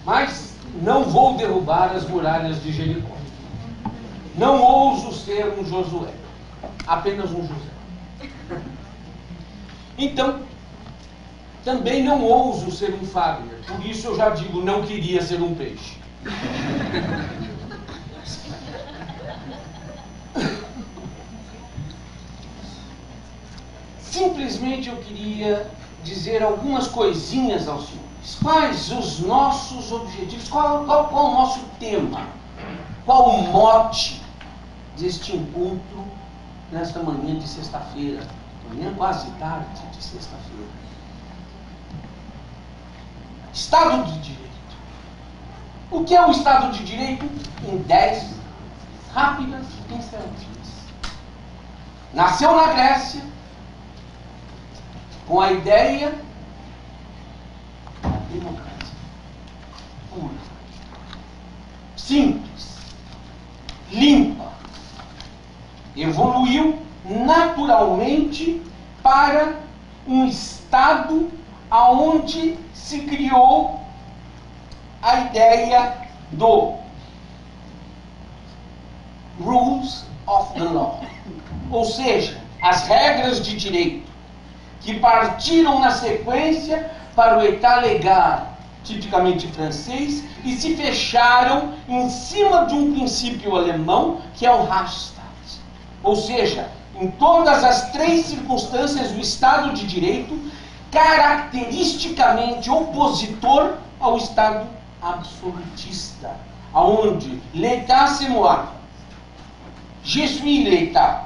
Mas não vou derrubar as muralhas de Jericó. Não ouso ser um Josué, apenas um José. Então, também não ouso ser um Fagner, por isso eu já digo, não queria ser um peixe. Simplesmente eu queria dizer algumas coisinhas aos senhores. Quais os nossos objetivos? Qual o nosso tema? Qual o mote deste encontro nesta manhã de sexta-feira? Manhã quase tarde de sexta-feira. Estado de Direito. O que é o Estado de Direito? Em 10 rápidas pinceladas. Nasceu na Grécia com a ideia da democracia. pura, simples, limpa. Evoluiu naturalmente para um estado aonde se criou a ideia do rules of the law, ou seja, as regras de direito, que partiram na sequência para o état legal, tipicamente francês, e se fecharam em cima de um princípio alemão, que é o Rechtsstaat. Ou seja, em todas as três circunstâncias, o Estado de Direito, caracteristicamente opositor ao Estado absolutista, aonde l'État c'est moi, je suis l'État,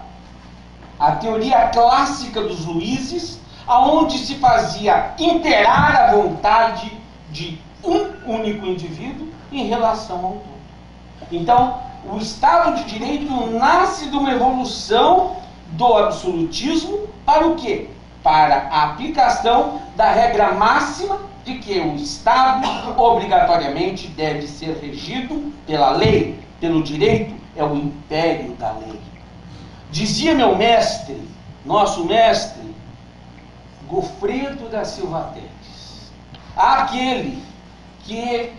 a teoria clássica dos Luizes, aonde se fazia imperar a vontade de um único indivíduo em relação ao todo. Então, o Estado de Direito nasce de uma evolução do absolutismo para o quê? Para a aplicação da regra máxima de que o Estado obrigatoriamente deve ser regido pela lei, pelo direito, é o império da lei. Dizia meu mestre, nosso mestre, Gofredo da Silva Teles, aqueles que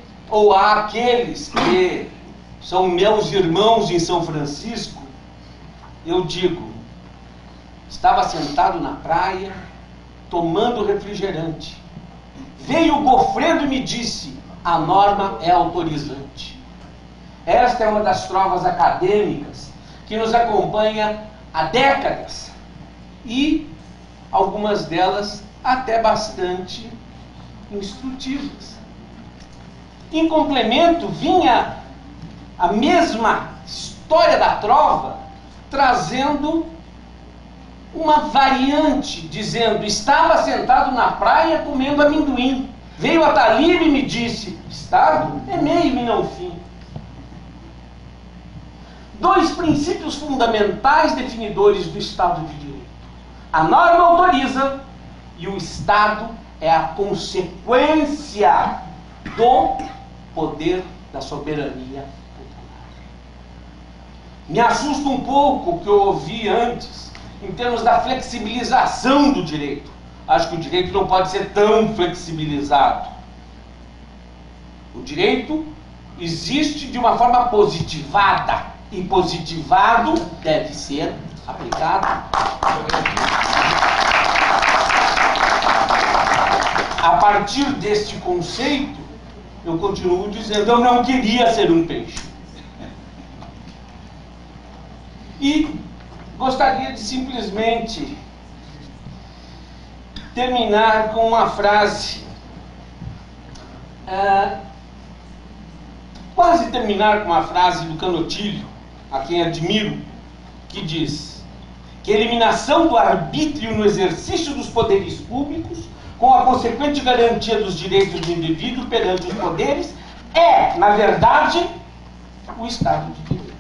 são meus irmãos em São Francisco, eu digo, estava sentado na praia, tomando refrigerante. Veio o Gofredo e me disse, a norma é autorizante. Esta é uma das provas acadêmicas que nos acompanha há décadas e algumas delas até bastante instrutivas. Em complemento, vinha a mesma história da trova trazendo uma variante, dizendo, estava sentado na praia comendo amendoim. Veio a Talib e me disse, Estado é meio e não fim. Dois princípios fundamentais definidores do Estado de Direito. A norma autoriza e o Estado é a consequência do poder da soberania popular. Me assusta um pouco o que eu ouvi antes, em termos da flexibilização do direito. Acho que o direito não pode ser tão flexibilizado. O direito existe de uma forma positivada, e positivado deve ser aplicado. A partir deste conceito, eu continuo dizendo, eu não queria ser um peixe. E gostaria de simplesmente terminar com uma frase, quase terminar com uma frase do Canotilho, a quem admiro, que diz que a eliminação do arbítrio no exercício dos poderes públicos, com a consequente garantia dos direitos do indivíduo perante os poderes, é, na verdade, o Estado de Direito.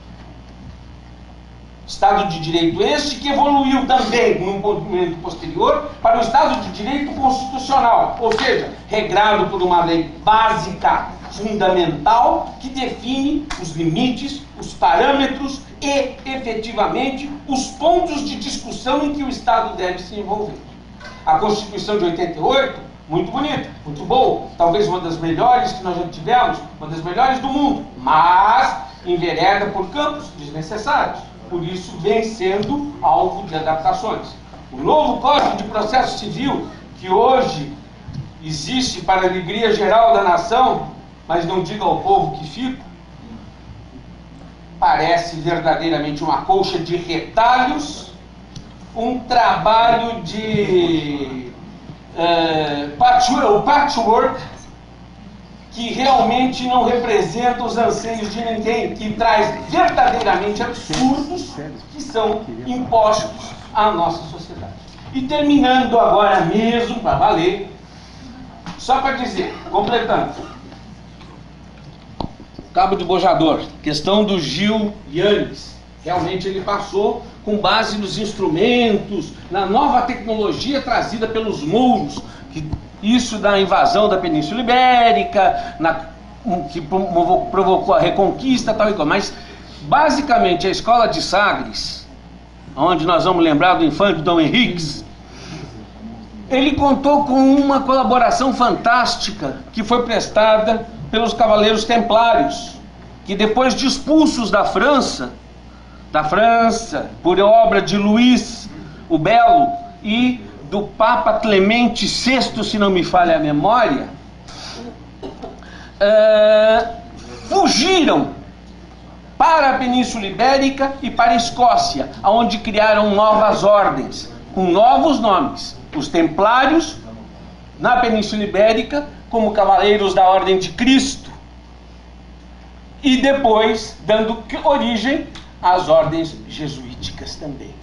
Estado de Direito este que evoluiu também, num momento posterior, para o Estado de Direito constitucional, ou seja, regrado por uma lei básica, fundamental, que define os limites, os parâmetros e, efetivamente, os pontos de discussão em que o Estado deve se envolver. A Constituição de 88, muito bonita, muito boa, talvez uma das melhores que nós já tivemos, uma das melhores do mundo, mas envereda por campos desnecessários. Por isso vem sendo alvo de adaptações. O novo Código de Processo Civil, que hoje existe para a alegria geral da nação, mas não diga ao povo que fica, parece verdadeiramente uma colcha de retalhos, um trabalho de patchwork, que realmente não representa os anseios de ninguém, que traz verdadeiramente absurdos que são impostos à nossa sociedade. E terminando agora mesmo, para valer, só para dizer, completando, Cabo de Bojador, questão do Gil Yannis, realmente ele passou com base nos instrumentos, na nova tecnologia trazida pelos mouros, isso da invasão da Península Ibérica, na que provocou a Reconquista, tal e qual. Mas, basicamente, a escola de Sagres, onde nós vamos lembrar do infante Dom Henriques, ele contou com uma colaboração fantástica que foi prestada pelos Cavaleiros Templários, que depois de expulsos da França, por obra de Luís o Belo e do Papa Clemente VI, se não me falha a memória, fugiram para a Península Ibérica e para a Escócia, onde criaram novas ordens, com novos nomes. Os Templários, na Península Ibérica, como Cavaleiros da Ordem de Cristo, e depois dando origem às ordens jesuíticas também.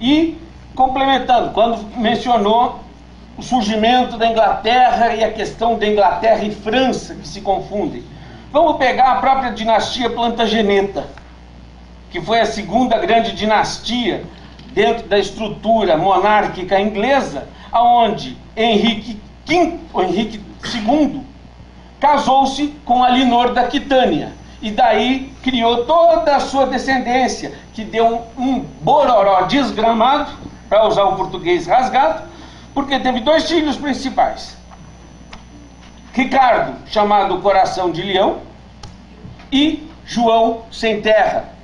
E, complementando, quando mencionou o surgimento da Inglaterra e a questão da Inglaterra e França, que se confundem, vamos pegar a própria dinastia Plantageneta, que foi a segunda grande dinastia dentro da estrutura monárquica inglesa, onde Henrique II casou-se com Alinor da Aquitânia, e daí criou toda a sua descendência, que deu um bororó desgramado, para usar o português rasgado, porque teve dois filhos principais. Ricardo, chamado Coração de Leão, e João Sem Terra,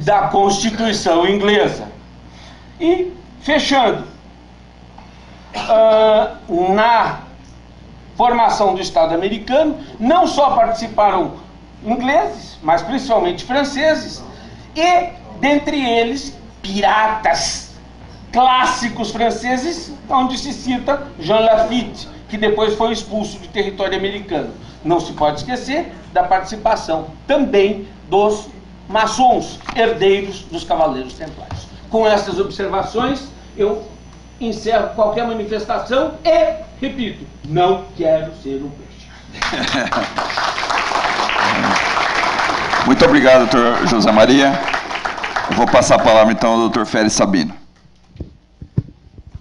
da Constituição inglesa. E, fechando, na formação do Estado americano, não só participaram ingleses, mas principalmente franceses, e, dentre eles, piratas clássicos franceses, onde se cita Jean Lafitte, que depois foi expulso do território americano. Não se pode esquecer da participação também dos maçons, herdeiros dos Cavaleiros Templários. Com essas observações, eu encerro qualquer manifestação e, repito, não quero ser um peixe. Muito obrigado, doutor José Maria. Eu vou passar a palavra, então, ao doutor Félix Sabino.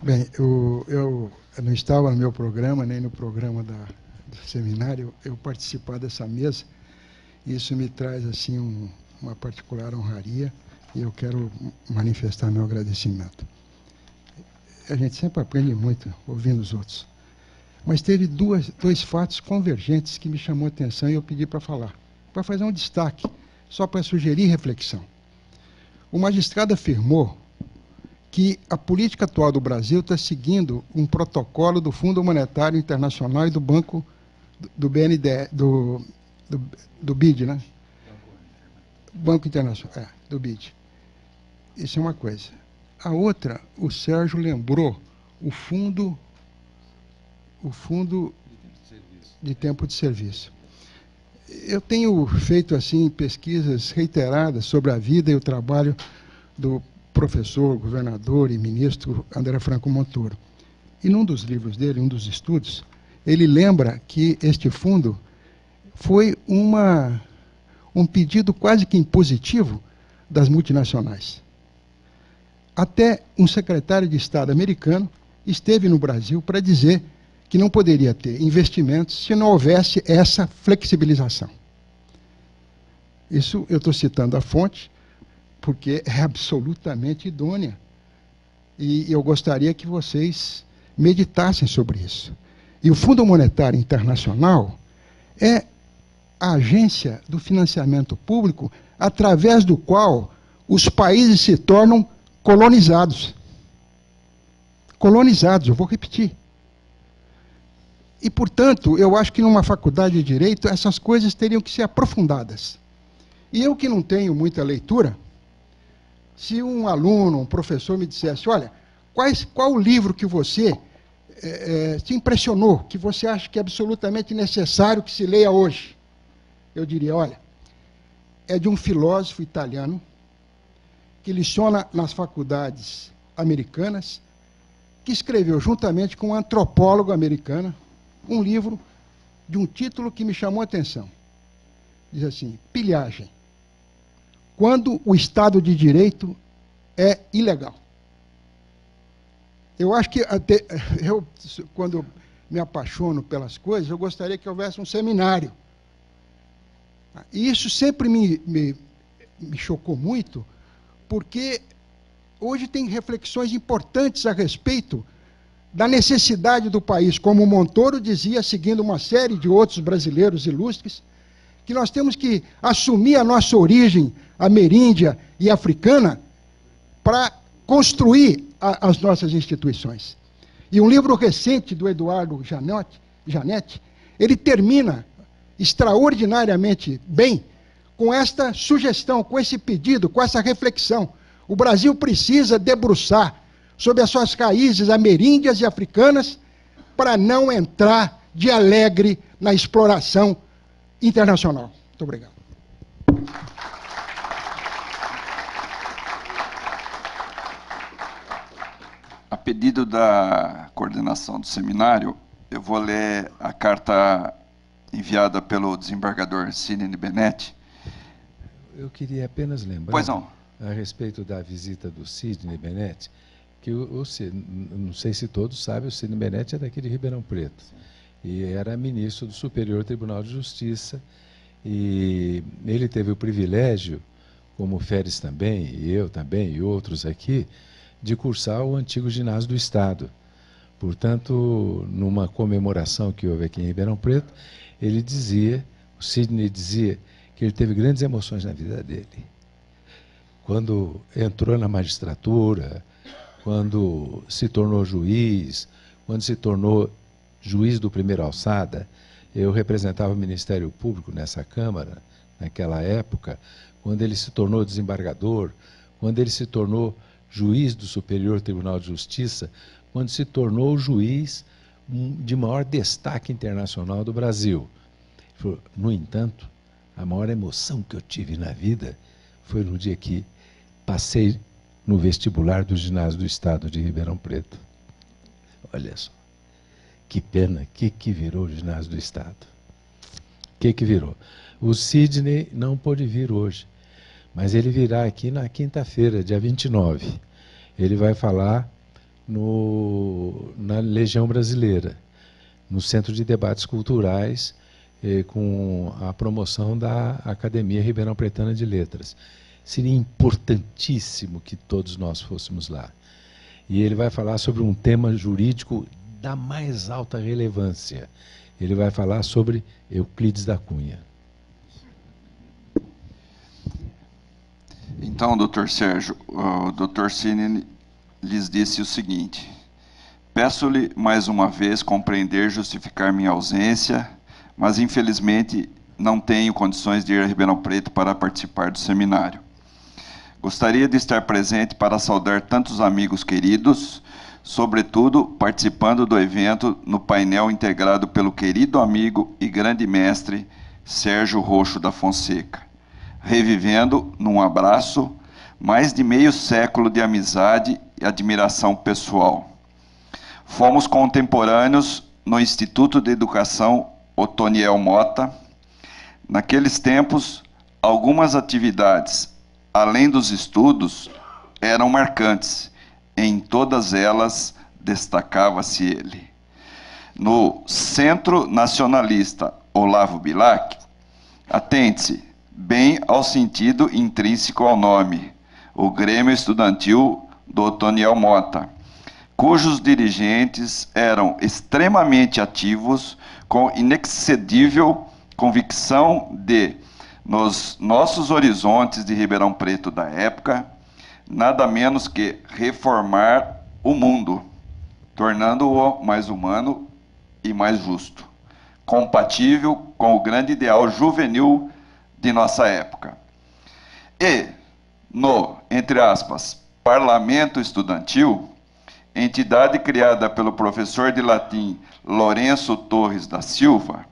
Bem, eu não estava no meu programa, nem no programa do seminário, eu participar dessa mesa, e isso me traz, assim, uma particular honraria, e eu quero manifestar meu agradecimento. A gente sempre aprende muito ouvindo os outros. Mas teve dois fatos convergentes que me chamou a atenção e eu pedi para falar, para fazer um destaque, só para sugerir reflexão. O magistrado afirmou que a política atual do Brasil está seguindo um protocolo do Fundo Monetário Internacional e do Banco do BNDE, do BID, né? Banco Internacional, do BID. Isso é uma coisa. A outra, o Sérgio lembrou o fundo de tempo de serviço. Eu tenho feito, assim, pesquisas reiteradas sobre a vida e o trabalho do professor, governador e ministro André Franco Montoro. E num dos livros dele, um dos estudos, ele lembra que este fundo foi um pedido quase que impositivo das multinacionais. Até um secretário de Estado americano esteve no Brasil para dizer que não poderia ter investimentos se não houvesse essa flexibilização. Isso eu estou citando a fonte, porque é absolutamente idônea. E eu gostaria que vocês meditassem sobre isso. E o Fundo Monetário Internacional é a agência do financiamento público através do qual os países se tornam colonizados. Colonizados, eu vou repetir. E, portanto, eu acho que numa faculdade de Direito essas coisas teriam que ser aprofundadas. E eu que não tenho muita leitura, se um aluno, um professor me dissesse, olha, qual o livro que você te impressionou, que você acha que é absolutamente necessário que se leia hoje? Eu diria, olha, é de um filósofo italiano que leciona nas faculdades americanas, que escreveu juntamente com um antropólogo americano um livro de um título que me chamou a atenção. Diz assim, Pilhagem. Quando o Estado de Direito é ilegal. Eu acho que, quando me apaixono pelas coisas, eu gostaria que houvesse um seminário. E isso sempre me chocou muito, porque hoje tem reflexões importantes a respeito da necessidade do país, como o Montoro dizia, seguindo uma série de outros brasileiros ilustres, que nós temos que assumir a nossa origem ameríndia e africana para construir as nossas instituições. E um livro recente do Eduardo Janetti, ele termina extraordinariamente bem com esta sugestão, com esse pedido, com essa reflexão. O Brasil precisa debruçar sobre as suas raízes ameríndias e africanas para não entrar de alegre na exploração internacional. Muito obrigado. A pedido da coordenação do seminário, eu vou ler a carta enviada pelo desembargador Sidney Benetti. Eu queria apenas lembrar, Pois não. a respeito da visita do Sidney Benetti, que não sei se todos sabem, o Sidney Benetti é daqui de Ribeirão Preto, e era ministro do Superior Tribunal de Justiça, e ele teve o privilégio, como o Feres também, e eu também, e outros aqui, de cursar o antigo ginásio do Estado. Portanto, numa comemoração que houve aqui em Ribeirão Preto, ele dizia, o Sidney dizia, que ele teve grandes emoções na vida dele. Quando entrou na magistratura, quando se tornou juiz, quando se tornou juiz do primeiro alçada, eu representava o Ministério Público nessa Câmara, naquela época, quando ele se tornou desembargador, quando ele se tornou juiz do Superior Tribunal de Justiça, quando se tornou o juiz de maior destaque internacional do Brasil. Ele falou, no entanto, a maior emoção que eu tive na vida foi no dia que passei no vestibular do Ginásio do Estado de Ribeirão Preto. Olha só, que pena, que virou o Ginásio do Estado. Que virou? O Sidney não pôde vir hoje, mas ele virá aqui na quinta-feira, dia 29. Ele vai falar na Legião Brasileira, no Centro de Debates Culturais, com a promoção da Academia Ribeirão Pretana de Letras. Seria importantíssimo que todos nós fôssemos lá. E ele vai falar sobre um tema jurídico da mais alta relevância. Ele vai falar sobre Euclides da Cunha. Então, doutor Sérgio, o doutor Sidney lhes disse o seguinte: peço-lhe mais uma vez compreender e justificar minha ausência, mas infelizmente não tenho condições de ir a Ribeirão Preto para participar do seminário. Gostaria de estar presente para saudar tantos amigos queridos, sobretudo participando do evento no painel integrado pelo querido amigo e grande mestre Sérgio Roxo da Fonseca, revivendo, num abraço, mais de meio século de amizade e admiração pessoal. Fomos contemporâneos no Instituto de Educação Otoniel Mota. Naqueles tempos, algumas atividades, além dos estudos, eram marcantes. Em todas elas, destacava-se ele. No Centro Nacionalista Olavo Bilac, atente-se bem ao sentido intrínseco ao nome, o Grêmio Estudantil do Otoniel Mota, cujos dirigentes eram extremamente ativos, com inexcedível convicção de, nos nossos horizontes de Ribeirão Preto da época, nada menos que reformar o mundo, tornando-o mais humano e mais justo, compatível com o grande ideal juvenil de nossa época. E, no, entre aspas, Parlamento Estudantil, entidade criada pelo professor de latim Lourenço Torres da Silva,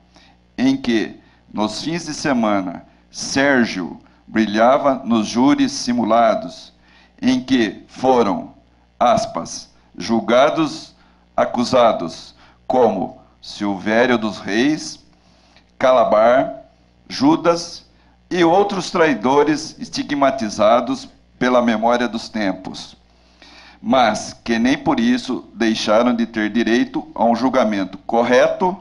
em que, nos fins de semana, Sérgio brilhava nos júris simulados, em que foram, aspas, julgados, acusados, como Silvério dos Reis, Calabar, Judas e outros traidores estigmatizados pela memória dos tempos. mas que nem por isso deixaram de ter direito a um julgamento correto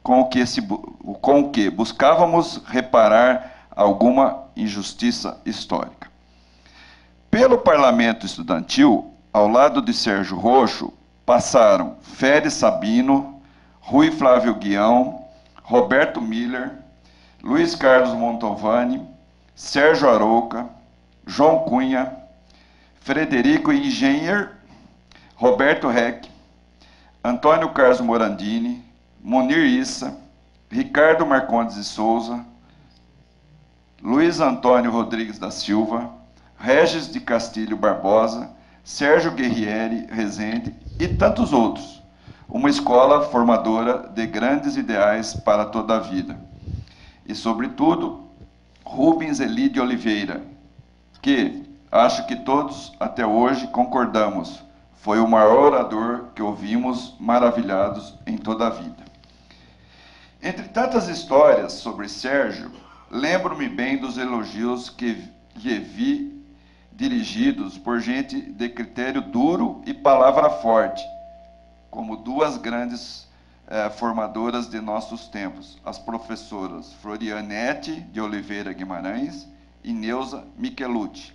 com o que buscávamos reparar alguma injustiça histórica. Pelo parlamento estudantil, ao lado de Sérgio Roxo, passaram Félix Sabino, Rui Flávio Guião, Roberto Miller, Luiz Carlos Montalvani, Sérgio Arouca, João Cunha, Frederico Engenher, Roberto Reck, Antônio Carlos Morandini, Monir Issa, Ricardo Marcondes de Souza, Luiz Antônio Rodrigues da Silva, Regis de Castilho Barbosa, Sérgio Guerrieri Rezende e tantos outros. Uma escola formadora de grandes ideais para toda a vida. E, sobretudo, Rubens Eli de Oliveira, que, acho que todos até hoje concordamos, foi o maior orador que ouvimos maravilhados em toda a vida. Entre tantas histórias sobre Sérgio, lembro-me bem dos elogios que lhe vi dirigidos por gente de critério duro e palavra forte, como duas grandes formadoras de nossos tempos, as professoras Florianete de Oliveira Guimarães e Neuza Michelucci.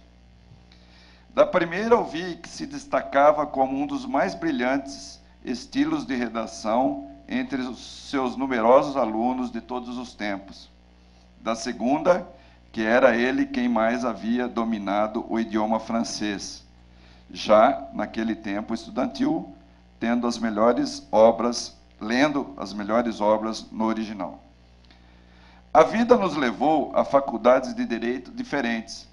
Da primeira ouvi que se destacava como um dos mais brilhantes estilos de redação entre os seus numerosos alunos de todos os tempos. Da segunda, que era ele quem mais havia dominado o idioma francês, já naquele tempo estudantil, lendo as melhores obras no original. A vida nos levou a faculdades de direito diferentes.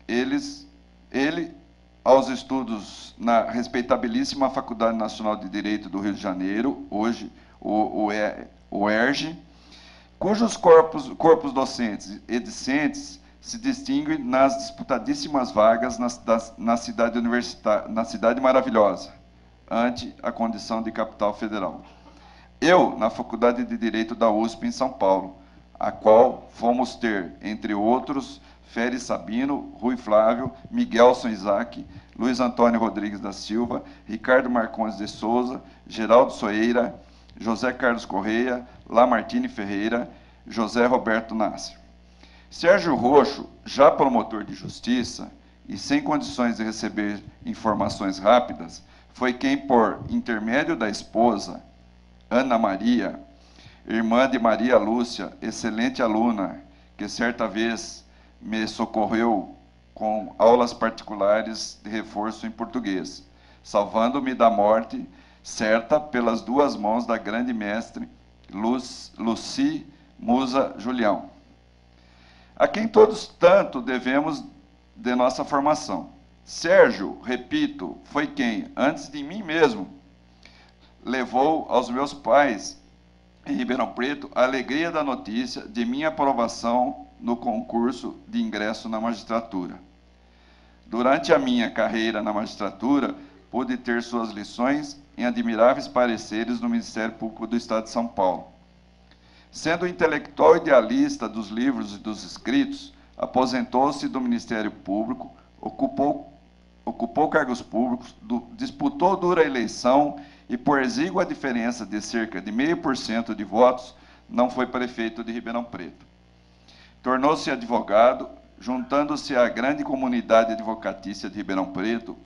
Ele aos estudos na respeitabilíssima Faculdade Nacional de Direito do Rio de Janeiro, hoje o ERJ, cujos corpos docentes e discentes se distinguem nas disputadíssimas vagas na cidade maravilhosa, ante a condição de capital federal. Eu, na Faculdade de Direito da USP, em São Paulo, a qual fomos ter, entre outros, Félix Sabino, Rui Flávio, Miguelson Isaac, Luiz Antônio Rodrigues da Silva, Ricardo Marcondes de Souza, Geraldo Soeira, José Carlos Correia, Lamartine Ferreira, José Roberto Nasser. Sérgio Roxo, já promotor de justiça e sem condições de receber informações rápidas, foi quem, por intermédio da esposa, Ana Maria, irmã de Maria Lúcia, excelente aluna, que certa vez me socorreu com aulas particulares de reforço em português, salvando-me da morte certa pelas duas mãos da grande mestre Luci Musa Julião, a quem todos tanto devemos de nossa formação. Sérgio, repito, foi quem, antes de mim mesmo, levou aos meus pais, em Ribeirão Preto, a alegria da notícia de minha aprovação no concurso de ingresso na magistratura. Durante a minha carreira na magistratura, pude ter suas lições em admiráveis pareceres no Ministério Público do Estado de São Paulo. Sendo intelectual idealista dos livros e dos escritos, aposentou-se do Ministério Público, ocupou cargos públicos, disputou dura eleição e, por exígua diferença de cerca de 0,5% de votos, não foi prefeito de Ribeirão Preto. Tornou-se advogado, juntando-se à grande comunidade advocatícia de Ribeirão Preto,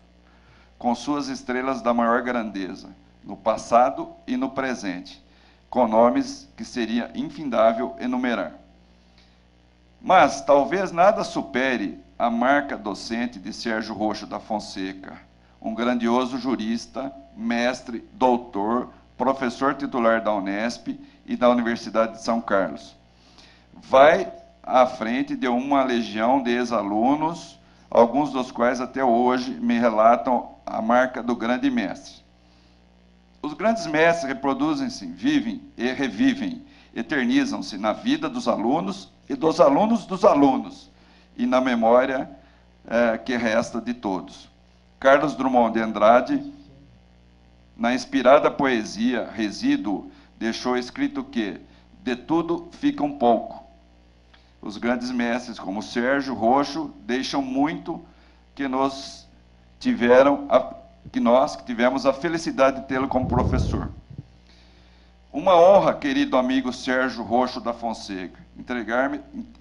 com suas estrelas da maior grandeza, no passado e no presente, com nomes que seria infindável enumerar. Mas talvez nada supere a marca docente de Sérgio Roxo da Fonseca, um grandioso jurista, mestre, doutor, professor titular da Unesp e da Universidade de São Carlos. Vai à frente de uma legião de ex-alunos, alguns dos quais até hoje me relatam a marca do grande mestre. Os grandes mestres reproduzem-se, vivem e revivem, eternizam-se na vida dos alunos e dos alunos, e na memória que resta de todos. Carlos Drummond de Andrade, na inspirada poesia Resíduo, deixou escrito que de tudo fica um pouco. Os grandes mestres, como Sérgio Roxo, deixam muito que nos tiveram que nós que tivemos a felicidade de tê-lo como professor. Uma honra, querido amigo Sérgio Roxo da Fonseca,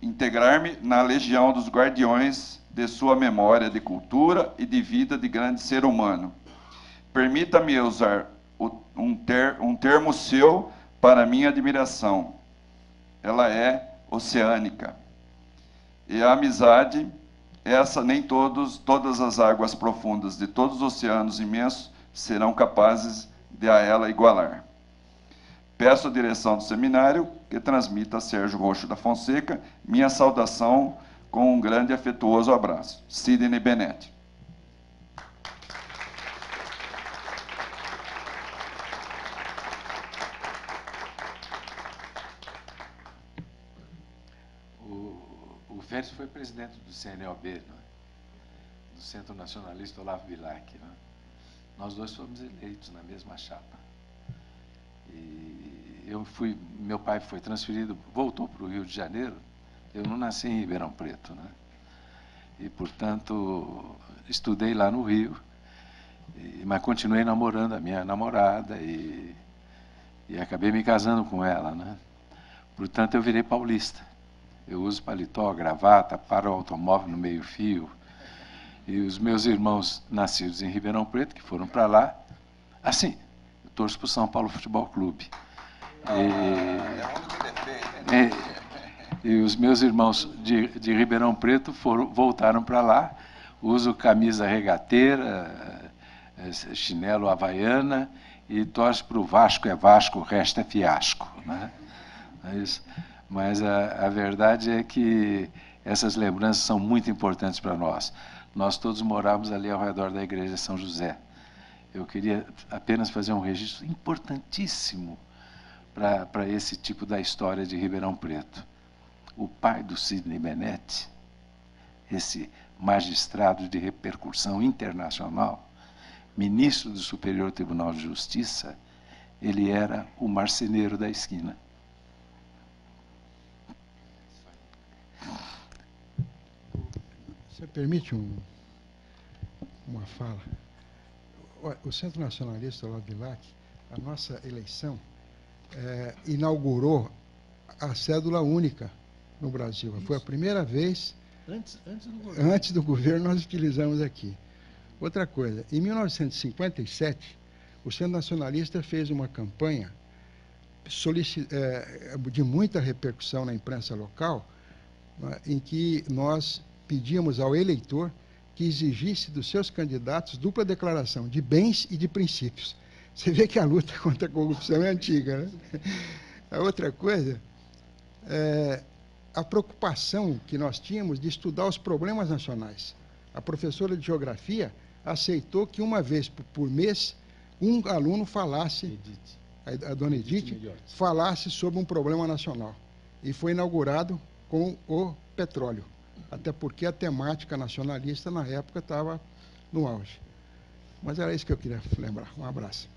integrar-me na legião dos guardiões de sua memória de cultura e de vida de grande ser humano. Permita-me usar um termo seu para minha admiração. Ela é oceânica. E a amizade, essa nem todas as águas profundas de todos os oceanos imensos serão capazes de a ela igualar. Peço à direção do seminário que transmita a Sérgio Roxo da Fonseca minha saudação com um grande e afetuoso abraço. Sidney Benetti. O Félix foi presidente do CNOB, né? Do Centro Nacionalista Olavo Bilac. Né? Nós dois fomos eleitos na mesma chapa. E meu pai foi transferido, voltou para o Rio de Janeiro. Eu não nasci em Ribeirão Preto, né? E, portanto, estudei lá no Rio, mas continuei namorando a minha namorada e acabei me casando com ela, né? Portanto, eu virei paulista. Eu uso paletó, gravata, paro o automóvel no meio-fio. E os meus irmãos nascidos em Ribeirão Preto, que foram para lá, assim, eu torço para o São Paulo Futebol Clube. E os meus irmãos de Ribeirão Preto voltaram para lá, uso camisa regateira, chinelo havaiana, e torce para o Vasco é Vasco, o resto é fiasco. Né? Mas a verdade é que essas lembranças são muito importantes para nós. Nós todos morávamos ali ao redor da igreja de São José. Eu queria apenas fazer um registro importantíssimo para esse tipo da história de Ribeirão Preto. O pai do Sidney Benetti, esse magistrado de repercussão internacional, ministro do Superior Tribunal de Justiça, ele era o marceneiro da esquina. Você permite uma fala? O Centro Nacionalista Olavo Bilac, a nossa eleição, inaugurou a cédula única no Brasil. Isso. Foi a primeira vez, antes do governo, nós utilizamos aqui. Outra coisa, em 1957, o Centro Nacionalista fez uma campanha de muita repercussão na imprensa local, em que nós pedíamos ao eleitor que exigisse dos seus candidatos dupla declaração de bens e de princípios. Você vê que a luta contra a corrupção é antiga, né? A outra coisa a preocupação que nós tínhamos de estudar os problemas nacionais. A professora de geografia aceitou que uma vez por mês um aluno falasse, a dona Edith, falasse sobre um problema nacional. E foi inaugurado com o petróleo, até porque a temática nacionalista na época estava no auge. Mas era isso que eu queria lembrar. Um abraço.